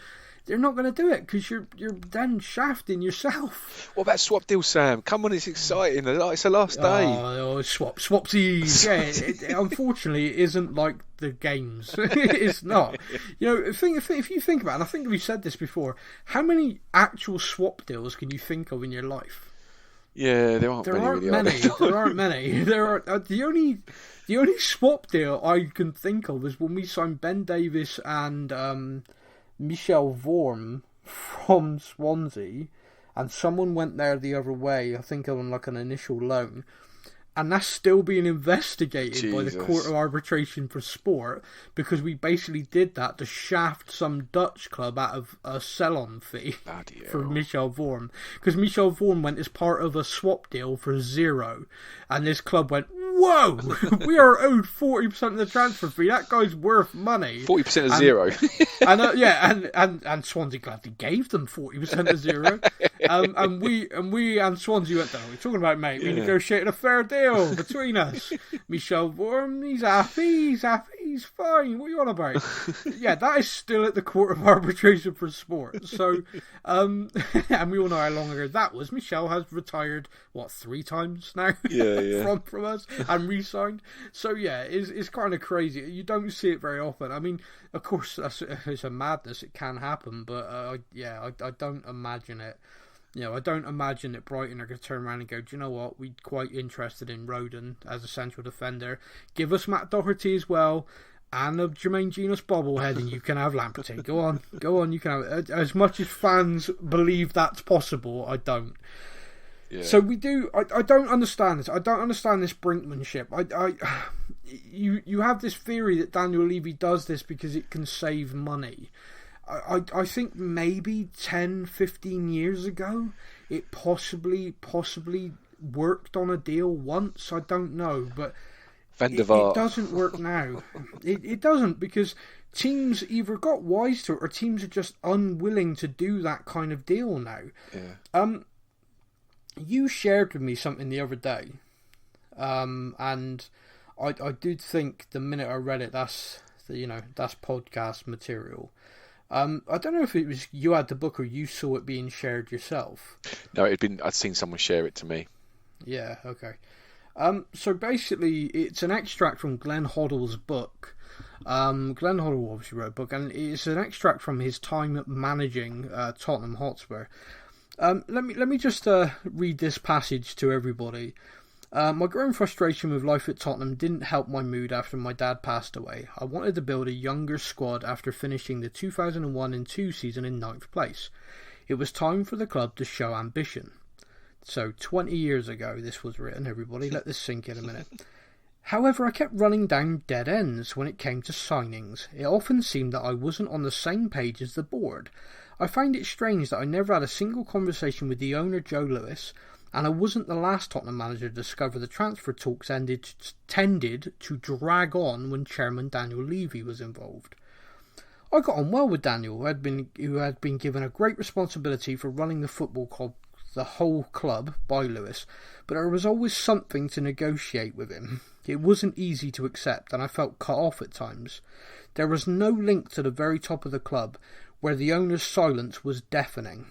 They're not going to do it because you're then shafting yourself. What about swap deal, Sam? Come on, it's exciting. It's the last day. Oh, swapsies. Yeah, it unfortunately, it isn't like the games. It's not. You know, if you think about it, and I think we've said this before, how many actual swap deals can you think of in your life? Yeah, there aren't many. There aren't many. There are the only swap deal I can think of is when we signed Ben Davis and Michel Vorm from Swansea, and someone went there the other way, I think on like an initial loan, and that's still being investigated by the Court of Arbitration for Sport, because we basically did that to shaft some Dutch club out of a sell-on fee for Michel Vorm, because Michel Vorm went as part of a swap deal for 0, and this club went, whoa, we are owed 40% of the transfer fee. That guy's worth money. 40% of zero. And Swansea gladly gave them 40% of zero. And we and Swansea went, we're talking about, mate. We negotiated a fair deal between us. Michel Vorm, he's happy, he's fine. What are you on about? Yeah, that is still at the Court of Arbitration for Sport. So, and we all know how long ago that was. Michel has retired, 3 times now? From us and re-signed. So yeah, it's kind of crazy. You don't see it very often. I mean, of course, it's a madness. It can happen, but I don't imagine it. I don't imagine that Brighton are going to turn around and go, do you know what? We're quite interested in Rodon as a central defender. Give us Matt Doherty as well, and a Jermaine Genius bobblehead, and you can have Lamptey. Go on. You can have as much as fans believe that's possible. I don't. Yeah. So we do. I don't understand this. I don't understand this brinkmanship. You have this theory that Daniel Levy does this because it can save money. I think maybe 10, 15 years ago it possibly worked on a deal once. I don't know, but it doesn't work now. It doesn't, because teams either got wise to it or teams are just unwilling to do that kind of deal now. Yeah. You shared with me something the other day, and I did think the minute I read it, that's podcast material. I don't know if it was you had the book or you saw it being shared yourself. No, I'd seen someone share it to me. Yeah, okay. So basically, it's an extract from Glenn Hoddle's book. Glenn Hoddle obviously wrote a book, and it's an extract from his time managing Tottenham Hotspur. Let me just read this passage to everybody. My growing frustration with life at Tottenham didn't help my mood after my dad passed away. I wanted to build a younger squad after finishing the 2001-02 season in 9th place. It was time for the club to show ambition. So 20 years ago this was written, everybody. Let this sink in a minute. However, I kept running down dead ends when it came to signings. It often seemed that I wasn't on the same page as the board. I find it strange that I never had a single conversation with the owner, Joe Lewis, and I wasn't the last Tottenham manager to discover the transfer talks tended to drag on when Chairman Daniel Levy was involved. I got on well with Daniel, who had been given a great responsibility for running the football club, the whole club, by Lewis, but there was always something to negotiate with him. It wasn't easy to accept, and I felt cut off at times. There was no link to the very top of the club, where the owner's silence was deafening.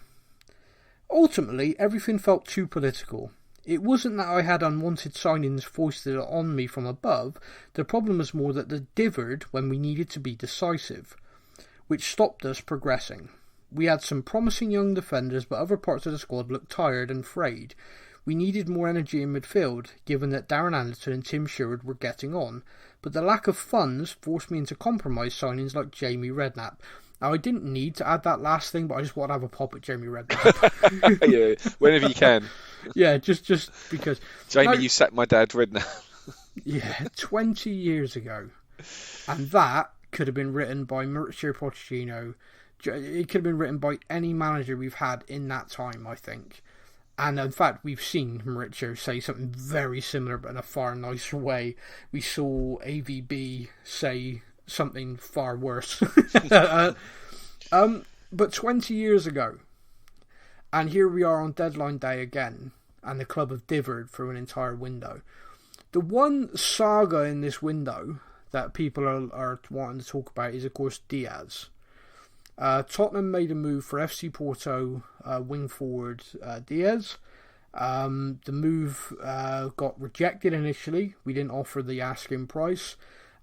Ultimately, everything felt too political. It wasn't that I had unwanted signings foisted on me from above. The problem was more that they differed when we needed to be decisive, which stopped us progressing. We had some promising young defenders, but other parts of the squad looked tired and frayed. We needed more energy in midfield, given that Darren Anderton and Tim Sherwood were getting on, but the lack of funds forced me into compromise signings like Jamie Redknapp. Now, I didn't need to add that last thing, but I just want to have a pop at Jamie Redknapp. Yeah, whenever you can. Yeah, just because. Jamie, you sacked my dad, Redknapp. Yeah, 20 years ago. And that could have been written by Mauricio Pochettino. It could have been written by any manager we've had in that time, I think. And in fact, we've seen Mauricio say something very similar, but in a far nicer way. We saw AVB say something far worse. But 20 years ago, and here we are on deadline day again, and the club have differed through an entire window. The one saga in this window that people are wanting to talk about is, of course, Diaz. Tottenham made a move for FC Porto wing forward Diaz. The move got rejected initially. We didn't offer the asking price.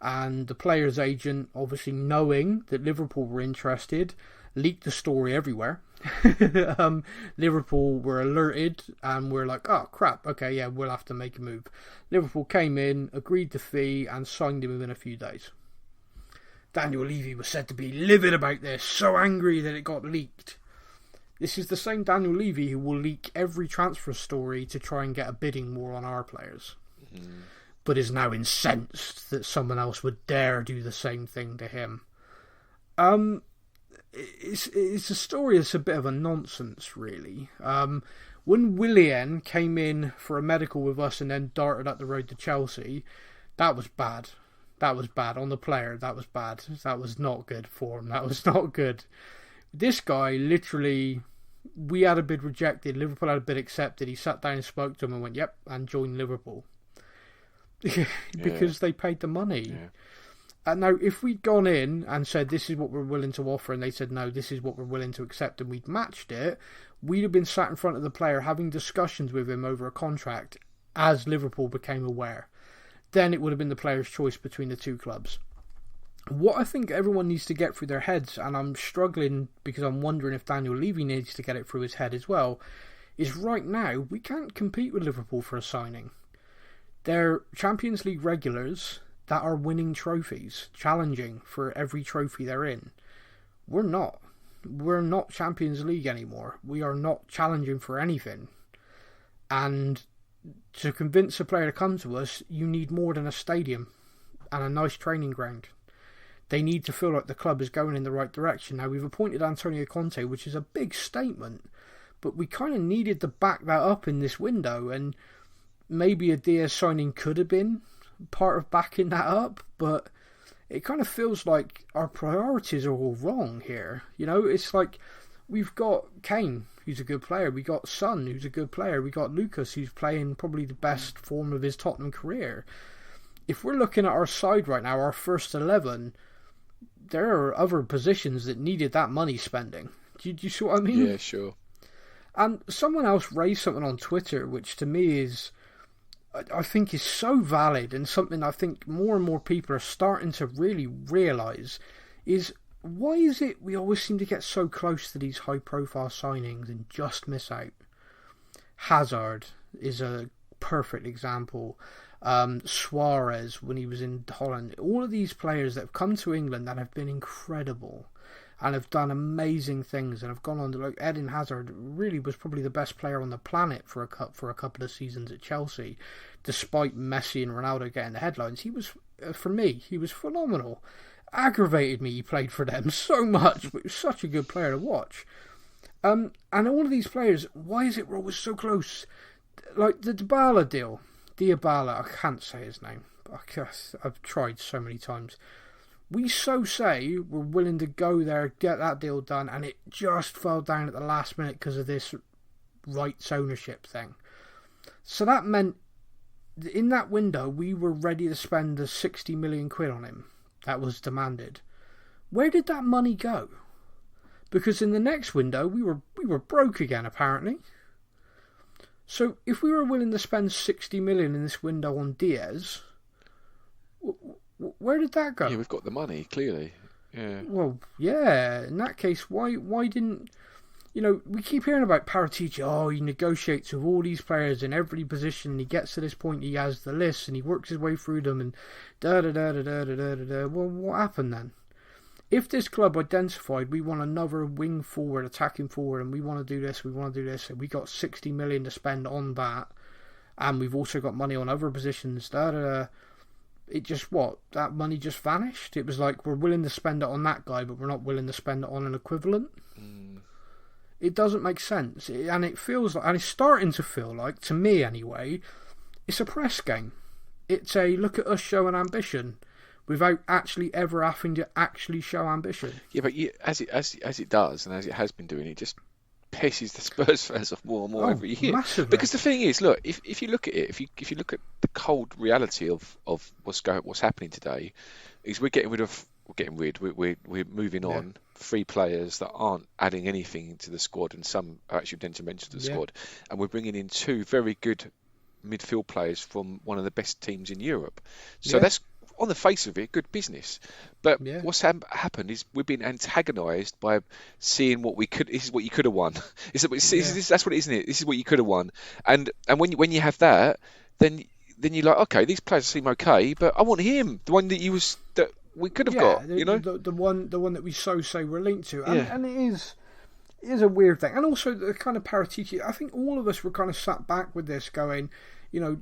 And the player's agent, obviously knowing that Liverpool were interested, leaked the story everywhere. Liverpool were alerted and were like, oh crap, okay, yeah, we'll have to make a move. Liverpool came in, agreed the fee, and signed him within a few days. Daniel Levy was said to be livid about this, so angry that it got leaked. This is the same Daniel Levy who will leak every transfer story to try and get a bidding war on our players. Mm-hmm. But is now incensed that someone else would dare do the same thing to him. It's a story that's a bit of a nonsense, really. When Willian came in for a medical with us and then darted up the road to Chelsea, that was bad. That was bad on the player. That was bad. That was not good for him. That was not good. This guy, literally, we had a bid rejected. Liverpool had a bid accepted. He sat down and spoke to him and went, yep, and joined Liverpool. Because they paid the money. Yeah. And now, if we'd gone in and said, this is what we're willing to offer, and they said, no, this is what we're willing to accept, and we'd matched it, we'd have been sat in front of the player having discussions with him over a contract as Liverpool became aware. Then it would have been the player's choice between the two clubs. What I think everyone needs to get through their heads, and I'm struggling because I'm wondering if Daniel Levy needs to get it through his head as well, is right now we can't compete with Liverpool for a signing. They're Champions League regulars that are winning trophies, challenging for every trophy they're in. We're not. We're not Champions League anymore. We are not challenging for anything. And to convince a player to come to us, you need more than a stadium and a nice training ground. They need to feel like the club is going in the right direction. Now, we've appointed Antonio Conte, which is a big statement, but we kind of needed to back that up in this window, and maybe a Diaz signing could have been part of backing that up, but it kind of feels like our priorities are all wrong here. You know, it's like we've got Kane, who's a good player, we got Son, who's a good player, we got Lucas, who's playing probably the best form of his Tottenham career. If we're looking at our side right now, our first 11, there are other positions that needed that money spending. Do you see what I mean? Yeah, sure. And someone else raised something on Twitter, which to me is, I think, is so valid, and something I think more and more people are starting to really realise, is why is it we always seem to get so close to these high-profile signings and just miss out? Hazard is a perfect example. Suarez, when he was in Holland. All of these players that have come to England that have been incredible and have done amazing things and have gone on to, like Eden Hazard really was probably the best player on the planet for a couple of seasons at Chelsea, despite Messi and Ronaldo getting the headlines. He was, for me, he was phenomenal. Aggravated me he played for them so much, but he was such a good player to watch. And all of these players, why is it we're always so close? Like the Dybala deal. Diabala, I can't say his name. I've tried so many times. We so say we're willing to go there, get that deal done, and it just fell down at the last minute because of this rights ownership thing. So that meant in that window we were ready to spend the 60 million quid on him that was demanded. Where did that money go? Because in the next window we were broke again, apparently. So if we were willing to spend 60 million in this window on Diaz, where did that go? Yeah, we've got the money, clearly. Yeah. Well, yeah. In that case, why didn't... You know, we keep hearing about Paratici. Oh, he negotiates with all these players in every position, and he gets to this point, he has the list, and he works his way through them, and da-da-da-da-da-da-da-da. Well, what happened then? If this club identified we want another wing forward, attacking forward, and we want to do this, and we got 60 million to spend on that, and we've also got money on other positions, it just, that money just vanished? It was like, we're willing to spend it on that guy, but we're not willing to spend it on an equivalent? It doesn't make sense. And it feels like, and it's starting to feel like, to me anyway, it's a press game. It's a look at us showing ambition, without actually ever having to actually show ambition. Yeah, but as it does, and as it has been doing, it just pisses the Spurs fans off more and more every year. Massively. Because the thing is, look, if you look at it, if you look at the cold reality of what's happening today, is we're moving on 3 players that aren't adding anything to the squad, and some are actually detrimental to the squad, and we're bringing in 2 very good midfield players from one of the best teams in Europe. So that's, on the face of it, good business. But what's happened is we've been antagonised by seeing what we could. This is what you could have won. That's what it is, isn't it? This is what you could have won. And when you have that, then you're like, okay, these players seem okay, but I want him, the one that we could have got. You know, the one that we so say we're linked to, and it is a weird thing. And also the kind of Paratici. I think all of us were kind of sat back with this, going, you know,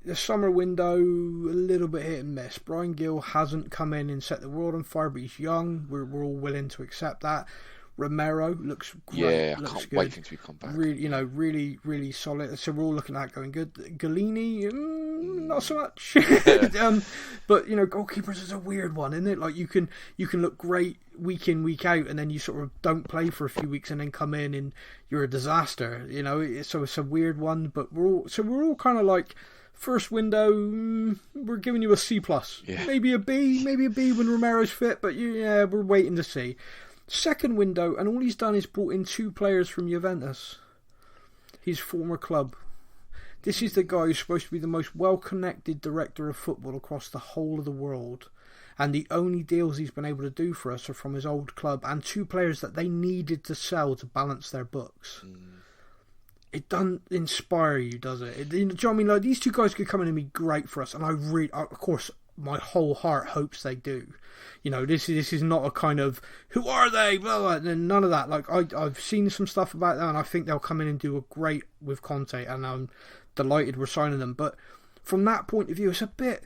the summer window, a little bit hit and miss. Brian Gill hasn't come in and set the world on fire, but he's young. We're all willing to accept that. Romero looks great. Yeah, I looks can't good. wait for him to be come back. Really, really solid. So we're all looking at that going good. Galini, not so much. But goalkeepers is a weird one, isn't it? Like you can look great week in, week out, and then you sort of don't play for a few weeks, and then come in and you're a disaster. So it's a weird one. But we're all kind of like. First window, we're giving you a C+. Yeah. Maybe a B when Romero's fit, but we're waiting to see. Second window, and all he's done is brought in 2 players from Juventus, his former club. This is the guy who's supposed to be the most well-connected director of football across the whole of the world. And the only deals he's been able to do for us are from his old club and 2 players that they needed to sell to balance their books. It doesn't inspire you, does it? Do you know what I mean? Like, these 2 guys could come in and be great for us, and of course, my whole heart hopes they do. This is not a kind of who are they? Blah, blah, none of that. Like I've seen some stuff about them, and I think they'll come in and do a great with Conte, and I'm delighted we're signing them. But from that point of view, it's a bit.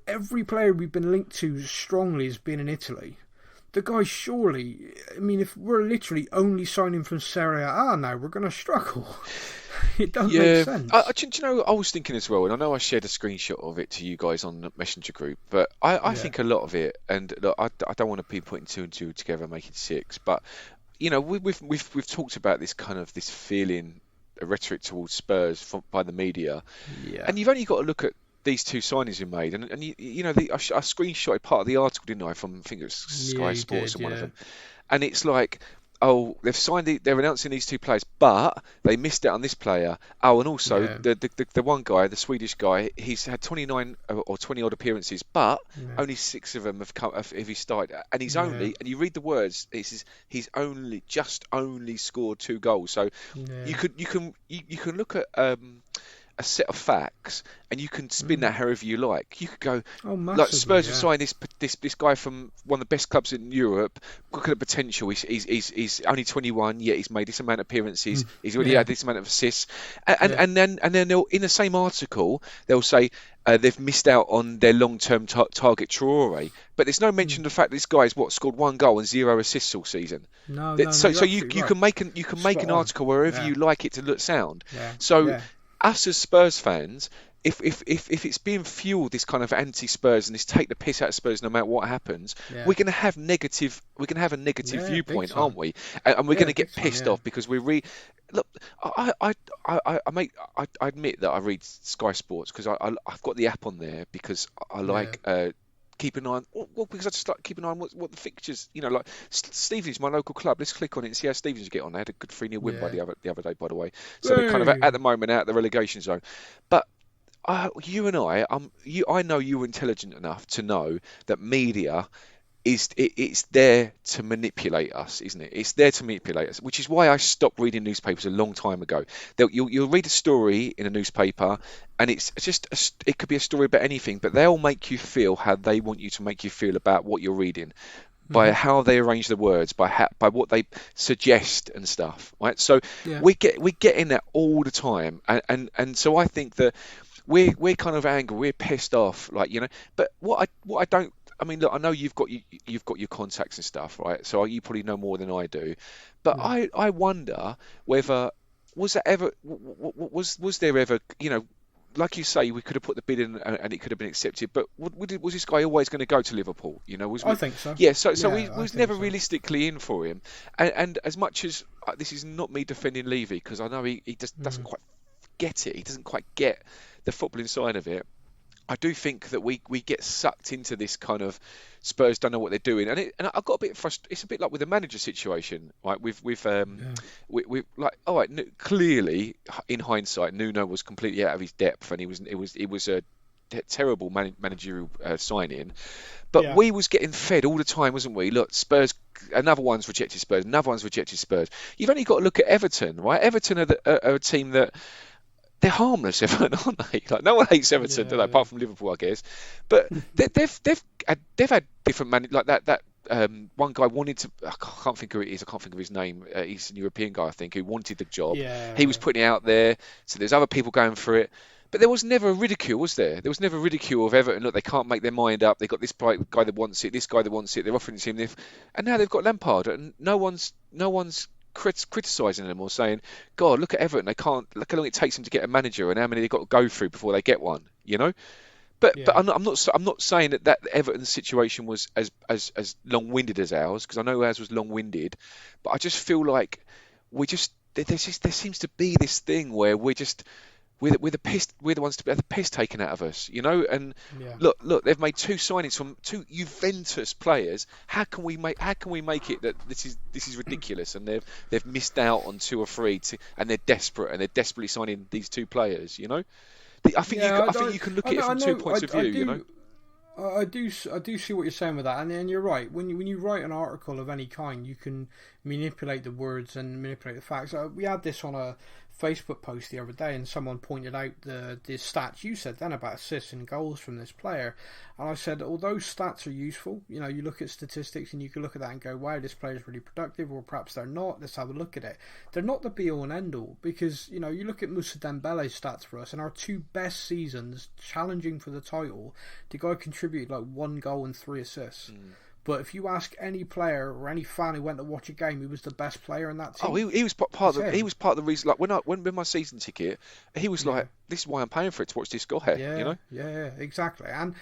Every player we've been linked to strongly has been in Italy. The guy surely, if we're literally only signing from Serie A now, we're going to struggle. It doesn't make sense. Do you know, I was thinking as well, and I know I shared a screenshot of it to you guys on the Messenger group, but I think a lot of it, and look, I don't want to be putting 2 and 2 together and making 6, but we've talked about this kind of this feeling, a rhetoric towards Spurs by the media, and you've only got to look at these 2 signings we made, and I screenshotted part of the article, didn't I, from I think it was Sky Sports or one of them, and it's like, oh, they've signed they're announcing these 2 players, but they missed out on this player. Oh, and also the one guy, the Swedish guy, he's had 29 or 20 odd appearances, but only 6 of them have he started, and he's only, and you read the words, he's only scored 2 goals. So you can look at a set of facts, and you can spin that however you like. You could go, like Spurs have signed this guy from one of the best clubs in Europe. Look at the potential. He's only 21, yet he's made this amount of appearances. He's already had this amount of assists. And then they'll, in the same article, they'll say they've missed out on their long-term target Traore. But there's no mention of the fact that this guy's scored 1 goal and 0 assists all season. So you can make an article wherever you like it to look sound. Us as Spurs fans, if it's being fueled, this kind of anti-Spurs and this take the piss out of Spurs no matter what happens, we're going to have a negative viewpoint, aren't we? And we're going to get pissed off because we look. I admit that I read Sky Sports because I've got the app on there because I like. Keep an eye on, because I just like keep an eye on what the fixtures, like Stevenage, my local club. Let's click on it and see how Stevenage get on. They had a good 3-0 win by the other day, by the way. So they're kind of at the moment out of the relegation zone. But you and I know you're intelligent enough to know that media it's there to manipulate us, isn't it? It's there to manipulate us, which is why I stopped reading newspapers a long time ago. You'll read a story in a newspaper, and it's just it could be a story about anything, but they'll make you feel how they want you to make you feel about what you're reading, by how they arrange the words, by what they suggest and stuff, right? So we get in that all the time, and so I think that we're kind of angry, we're pissed off, But what I don't. I mean, look, I know you've got your contacts and stuff, right? So you probably know more than I do. But I wonder whether was there ever, like you say, we could have put the bid in and it could have been accepted. But was this guy always going to go to Liverpool? I think so. Yeah. So we was never realistically in for him. And as much as this is not me defending Levy, because I know he just doesn't quite get it. He doesn't quite get the footballing side of it. I do think that we get sucked into this kind of Spurs don't know what they're doing, and I've got a bit frustrated. It's a bit like with the manager situation, right? We've like, all right, clearly in hindsight, Nuno was completely out of his depth, and it was a terrible managerial signing. But we was getting fed all the time, wasn't we? Look, Spurs, another one's rejected Spurs, another one's rejected Spurs. You've only got to look at Everton, right? Everton are a team that. They're harmless, Everton, aren't they? Like, no one hates Everton, do they? Apart from Liverpool, I guess. But they've had different like that. One guy wanted to. I can't think who it is. I can't think of his name. He's a European guy, I think, who wanted the job. He was putting it out there, so there's other people going for it. But there was never ridicule, was there? There was never ridicule of Everton. Look, they can't make their mind up. They've got this guy that wants it, this guy that wants it. They're offering it to him, and now they've got Lampard, and no one's criticising them or saying, "God, look at Everton. They can't. Look how long it takes them to get a manager, and how many they've got to go through before they get one." You know. But I'm not saying that Everton's situation was as long-winded as ours, because I know ours was long-winded. But I just feel like there seems to be this thing where we're the ones to have the piss taken out of us, you know. And look, they've made 2 signings from 2 Juventus players. How can we make it that this is ridiculous? And they've missed out on 2 or 3, and they're desperate, and they're desperately signing these 2 players, you know. I think you can look at it from 2 points of view, you know. I do see what you're saying with that, and you're right. When you write an article of any kind, you can manipulate the words and manipulate the facts. We had this on a Facebook post the other day, and someone pointed out the stats you said then about assists and goals from this player, and I said, although stats are useful, you know, you look at statistics and you can look at that and go, wow, this player is really productive, or perhaps they're not. Let's have a look at it. They're not the be all and end all, because you know, you look at Moussa Dembele's stats for us, and our 2 best seasons challenging for the title, the guy contributed like 1 goal and 3 assists. But if you ask any player or any fan who went to watch a game, he was the best player in that team. Oh, he was part of the reason. Like when my season ticket, he was like, "This is why I'm paying for it, to watch this guy." You know? Yeah, exactly. And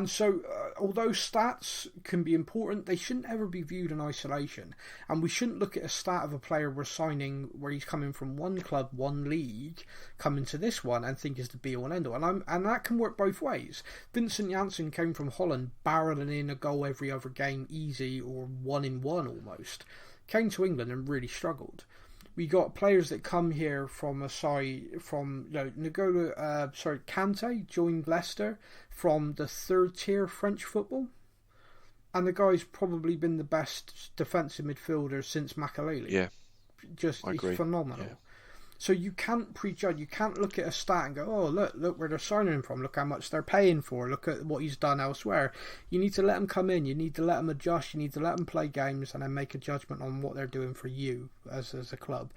so, although stats can be important, they shouldn't ever be viewed in isolation. And we shouldn't look at a stat of a player we're signing where he's coming from one club, one league, coming to this one, and think is the be all and end all. And that can work both ways. Vincent Janssen came from Holland, barreling in a goal every other game, easy or 1-in-1 almost. Came to England and really struggled. We got players that come here from a side from Kante joined Leicester from the 3rd tier French football, and the guy's probably been the best defensive midfielder since Makelele. Yeah, he's phenomenal. Yeah. So you can't prejudge. You can't look at a stat and go, "Oh, look where they're signing him from. Look how much they're paying for. Look at what he's done elsewhere." You need to let him come in. You need to let him adjust. You need to let him play games, and then make a judgment on what they're doing for you as a club.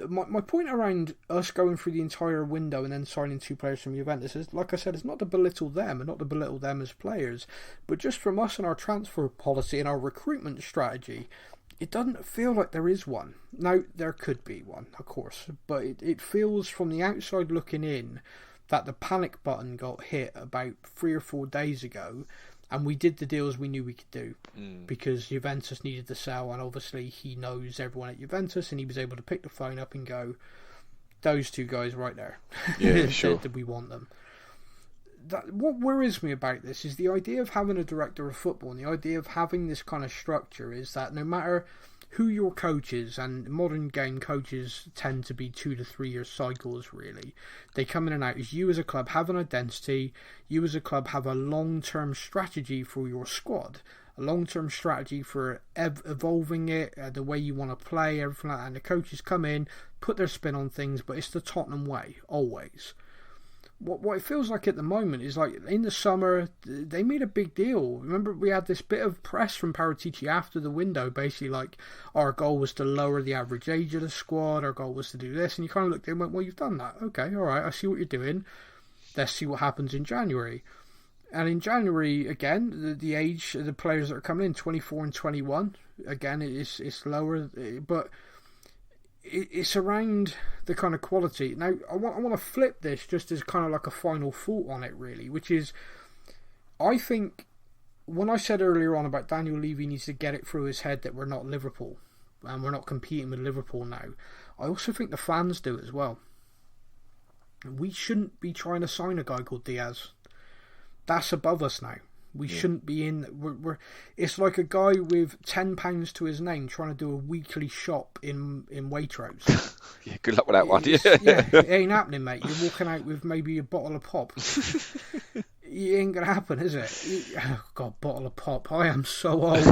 My point around us going through the entire window and then signing 2 players from Juventus is, like I said, it's not to belittle them and not to belittle them as players, but just from us and our transfer policy and our recruitment strategy. It doesn't feel like there is one. Now, there could be one, of course, but it feels from the outside looking in that the panic button got hit about 3 or 4 days ago, and we did the deals we knew we could do because Juventus needed to sell, and obviously he knows everyone at Juventus, and he was able to pick the phone up and go, those 2 guys right there. Yeah, sure. Did we want them? What worries me about this is the idea of having a director of football, and the idea of having this kind of structure is that no matter who your coach is, and modern game coaches tend to be 2 to 3 year cycles really, they come in and out, is you as a club have an identity, you as a club have a long-term strategy for your squad, a long-term strategy for evolving it, the way you want to play, everything like that, and the coaches come in, put their spin on things, but it's the Tottenham way, always. What it feels like at the moment is like in the summer they made a big deal. Remember, we had this bit of press from Paratici after the window, basically like our goal was to lower the average age of the squad, our goal was to do this, and you kind of looked at it and went, well, you've done that, okay, alright, I see what you're doing, let's see what happens in January. And in January, again, the age of the players that are coming in, 24 and 21, again, it's lower, but it's around the kind of quality. Now, I want to flip this just as kind of like a final thought on it, really, which is, I think, when I said earlier on about Daniel Levy needs to get it through his head that we're not Liverpool, and we're not competing with Liverpool now, I also think the fans do as well. We shouldn't be trying to sign a guy called Diaz. That's above us now. We shouldn't be in. We're. It's like a guy with £10 to his name trying to do a weekly shop in Waitrose. Yeah, good luck with that one. It ain't happening, mate. You're walking out with maybe a bottle of pop. It ain't gonna happen, is it? Oh God, bottle of pop. I am so old.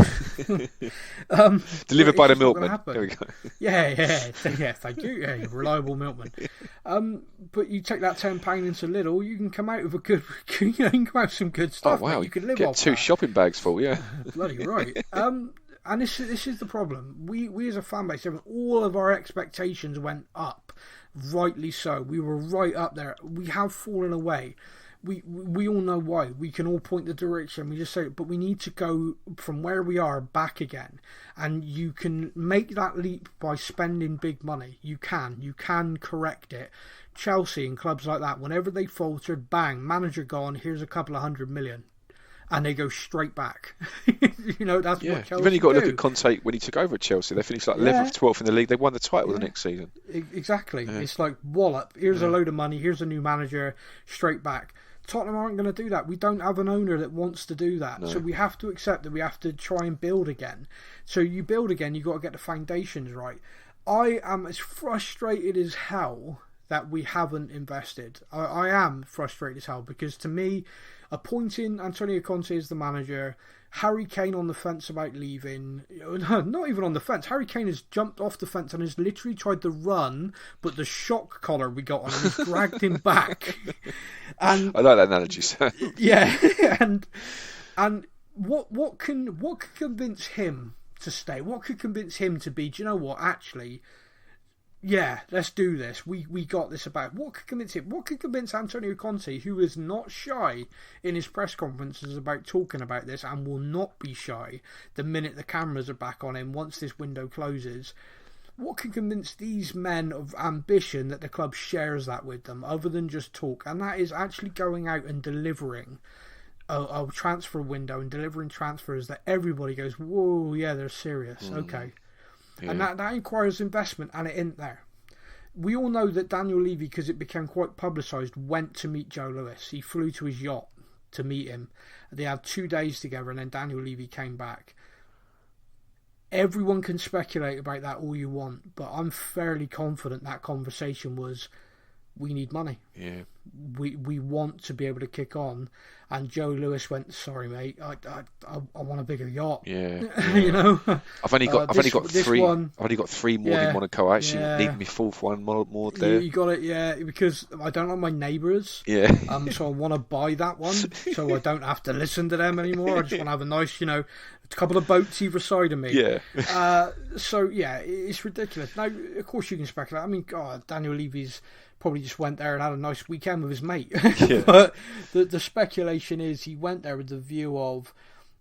Delivered by the milkman. There we go. Yeah. Thank you. Yeah, you're a reliable milkman. But you take that £10 into Lidl, you can come out with a good. You can come out with some good stuff. Oh wow, you can live get off 2 that. shopping bags full. Yeah. Bloody right. And this is the problem. We as a fan base, all of our expectations went up rightly so. We were right up there. We have fallen away. We all know why. We can all point the direction. We just say, but we need to go from where we are back again. And you can make that leap by spending big money. You can correct it. Chelsea and clubs like that, whenever they faltered, bang, manager gone, here's a couple of 100 million. And they go straight back. That's what Chelsea You've only got to look do. at Conte when he took over at Chelsea. They finished like 11th, 12th in the league. They won the title the next season. Exactly. Yeah. It's like, wallop, here's a load of money, here's a new manager, straight back. Tottenham aren't going to do that. We don't have an owner that wants to do that. No. So we have to accept that we have to try and build again. So you build again, you've got to get the foundations right. I am as frustrated as hell that we haven't invested. I am frustrated as hell because to me, appointing Antonio Conte as the manager, Harry Kane on the fence about leaving, not even on the fence, Harry Kane has jumped off the fence and has literally tried to run, but the shock collar we got on him has dragged him back. And I like that analogy, sir. Yeah, and what can convince him to stay? What could convince him to be, do you know what, actually, yeah, let's do this. We got this about. What could convince him? What could convince Antonio Conte, who is not shy in his press conferences about talking about this and will not be shy the minute the cameras are back on him once this window closes? What can convince these men of ambition that the club shares that with them, other than just talk? And that is actually going out and delivering a transfer window and delivering transfers that everybody goes, whoa, yeah, they're serious. Okay. Yeah. And that requires investment, and it isn't there. We all know that Daniel Levy, because it became quite publicised, went to meet Joe Lewis. He flew to his yacht to meet him. They had 2 days together, and then Daniel Levy came back. Everyone can speculate about that all you want, but I'm fairly confident that conversation was, we need money. Yeah. We want to be able to kick on. And Joe Lewis went, sorry mate, I want a bigger yacht. Yeah. You know. I've only got three. I've only got 3 more in Monaco. I actually need my 4th one more there. You got it, yeah, because I don't like my neighbours. Yeah. So I want to buy that one, so I don't have to listen to them anymore. I just want to have a nice, a couple of boats either side of me. Yeah. So yeah, it's ridiculous. Now, of course, you can speculate. I mean, God, Daniel Levy's probably just went there and had a nice weekend with his mate. Yeah. But the speculation is he went there with the view of,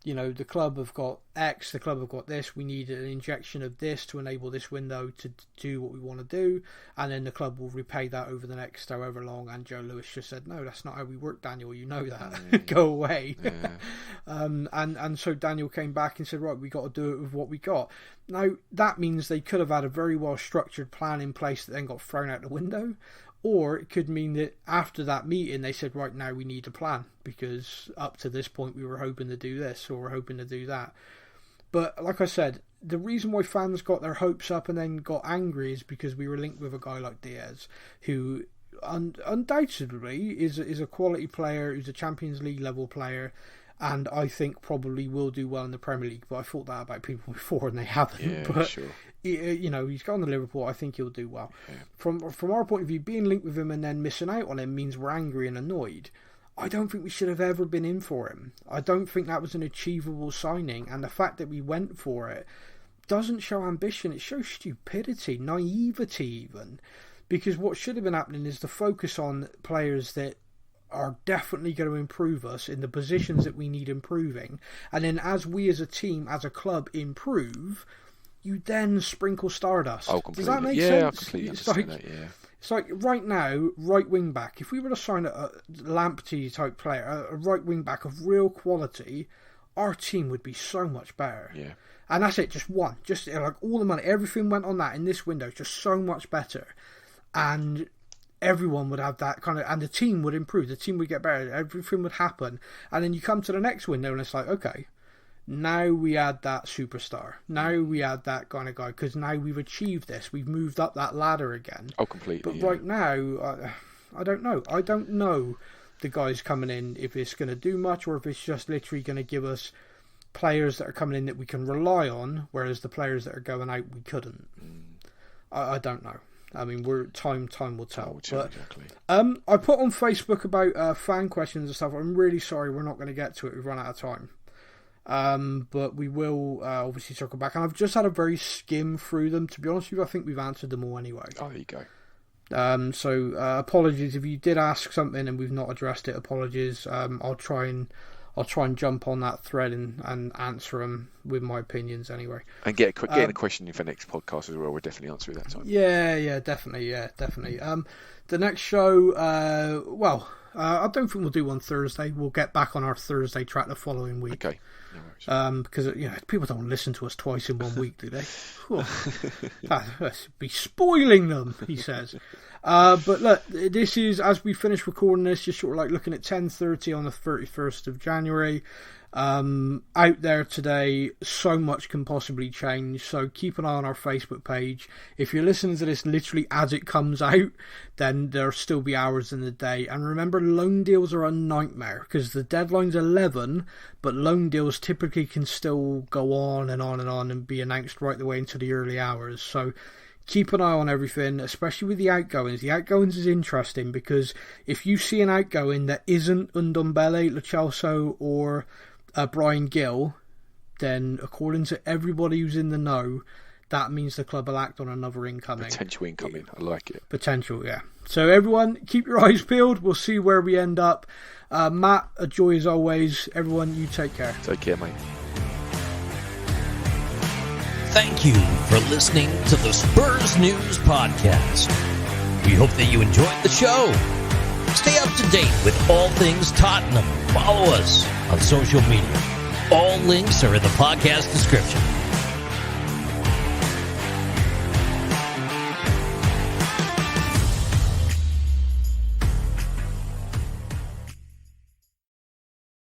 the club have got X, the club have got this, we need an injection of this to enable this window to do what we want to do, and then the club will repay that over the next however long. And Joe Lewis just said, no, that's not how we work, Daniel, you know that. Go away. Yeah. And so Daniel came back and said, right, we got to do it with what we got. Now, that means they could have had a very well structured plan in place that then got thrown out the window. Or it could mean that after that meeting, they said, right, now we need a plan, because up to this point we were hoping to do this or we're hoping to do that. But like I said, the reason why fans got their hopes up and then got angry is because we were linked with a guy like Diaz, who undoubtedly is a quality player, who's a Champions League level player, and I think probably will do well in the Premier League. But I thought that about people before and they haven't. Yeah, but sure. He's gone to Liverpool. I think he'll do well. Yeah. From our point of view, being linked with him and then missing out on him means we're angry and annoyed. I don't think we should have ever been in for him. I don't think that was an achievable signing, and the fact that we went for it doesn't show ambition. It shows stupidity, naivety even, because what should have been happening is the focus on players that are definitely going to improve us in the positions that we need improving, and then as we as a team, as a club, improve, you then sprinkle stardust. Oh, completely. Does that make sense? sense? Yeah, I completely understand that, yeah. It's like right now, right wing back, if we were to sign a Lamptey type player, a right wing back of real quality, our team would be so much better. Yeah. And that's it, just one. Just like all the money, everything went on that in this window, just so much better. And everyone would have that kind of, and the team would improve, the team would get better, everything would happen. And then you come to the next window and it's like, okay, now we add that superstar. Now we add that kind of guy, because now we've achieved this. We've moved up that ladder again. Oh, completely. But yeah. right now, I don't know. I don't know the guys coming in, if it's going to do much or if it's just literally going to give us players that are coming in that we can rely on, whereas the players that are going out, we couldn't. I don't know. I mean, time will tell. But, exactly. I put on Facebook about fan questions and stuff. I'm really sorry we're not going to get to it. We've run out of time. But we will obviously circle back. And I've just had a very skim through them. To be honest with you, I think we've answered them all anyway. Oh, there you go. So apologies if you did ask something and we've not addressed it. Apologies. I'll try and jump on that thread and answer them with my opinions anyway. And get a question in for next podcast as well. We'll definitely answer it that time. Yeah, definitely. The next show, I don't think we'll do one Thursday. We'll get back on our Thursday track the following week. Okay. Because people don't listen to us twice in 1 week, do they? That'd be spoiling them, he says. But look, this is, as we finish recording this, just sort of like looking at 10:30 on the 31st of January. Out there today, so much can possibly change, so keep an eye on our Facebook page. If you're listening to this literally as it comes out, then there'll still be hours in the day. And remember, loan deals are a nightmare because the deadline's 11, but loan deals typically can still go on and on and on and be announced right the way into the early hours. So keep an eye on everything, especially with the outgoings. The outgoings is interesting because if you see an outgoing that isn't Ndombele, Lo Celso or Brian Gill, then according to everybody who's in the know, that means the club will act on another incoming. Potential incoming, I like it. Potential, yeah. So everyone, keep your eyes peeled. We'll see where we end up. Matt, a joy as always. Everyone, you take care. Take care, mate. Thank you for listening to the Spurs News Podcast. We hope that you enjoyed the show. Stay up to date with all things Tottenham. Follow us on social media. All links are in the podcast description.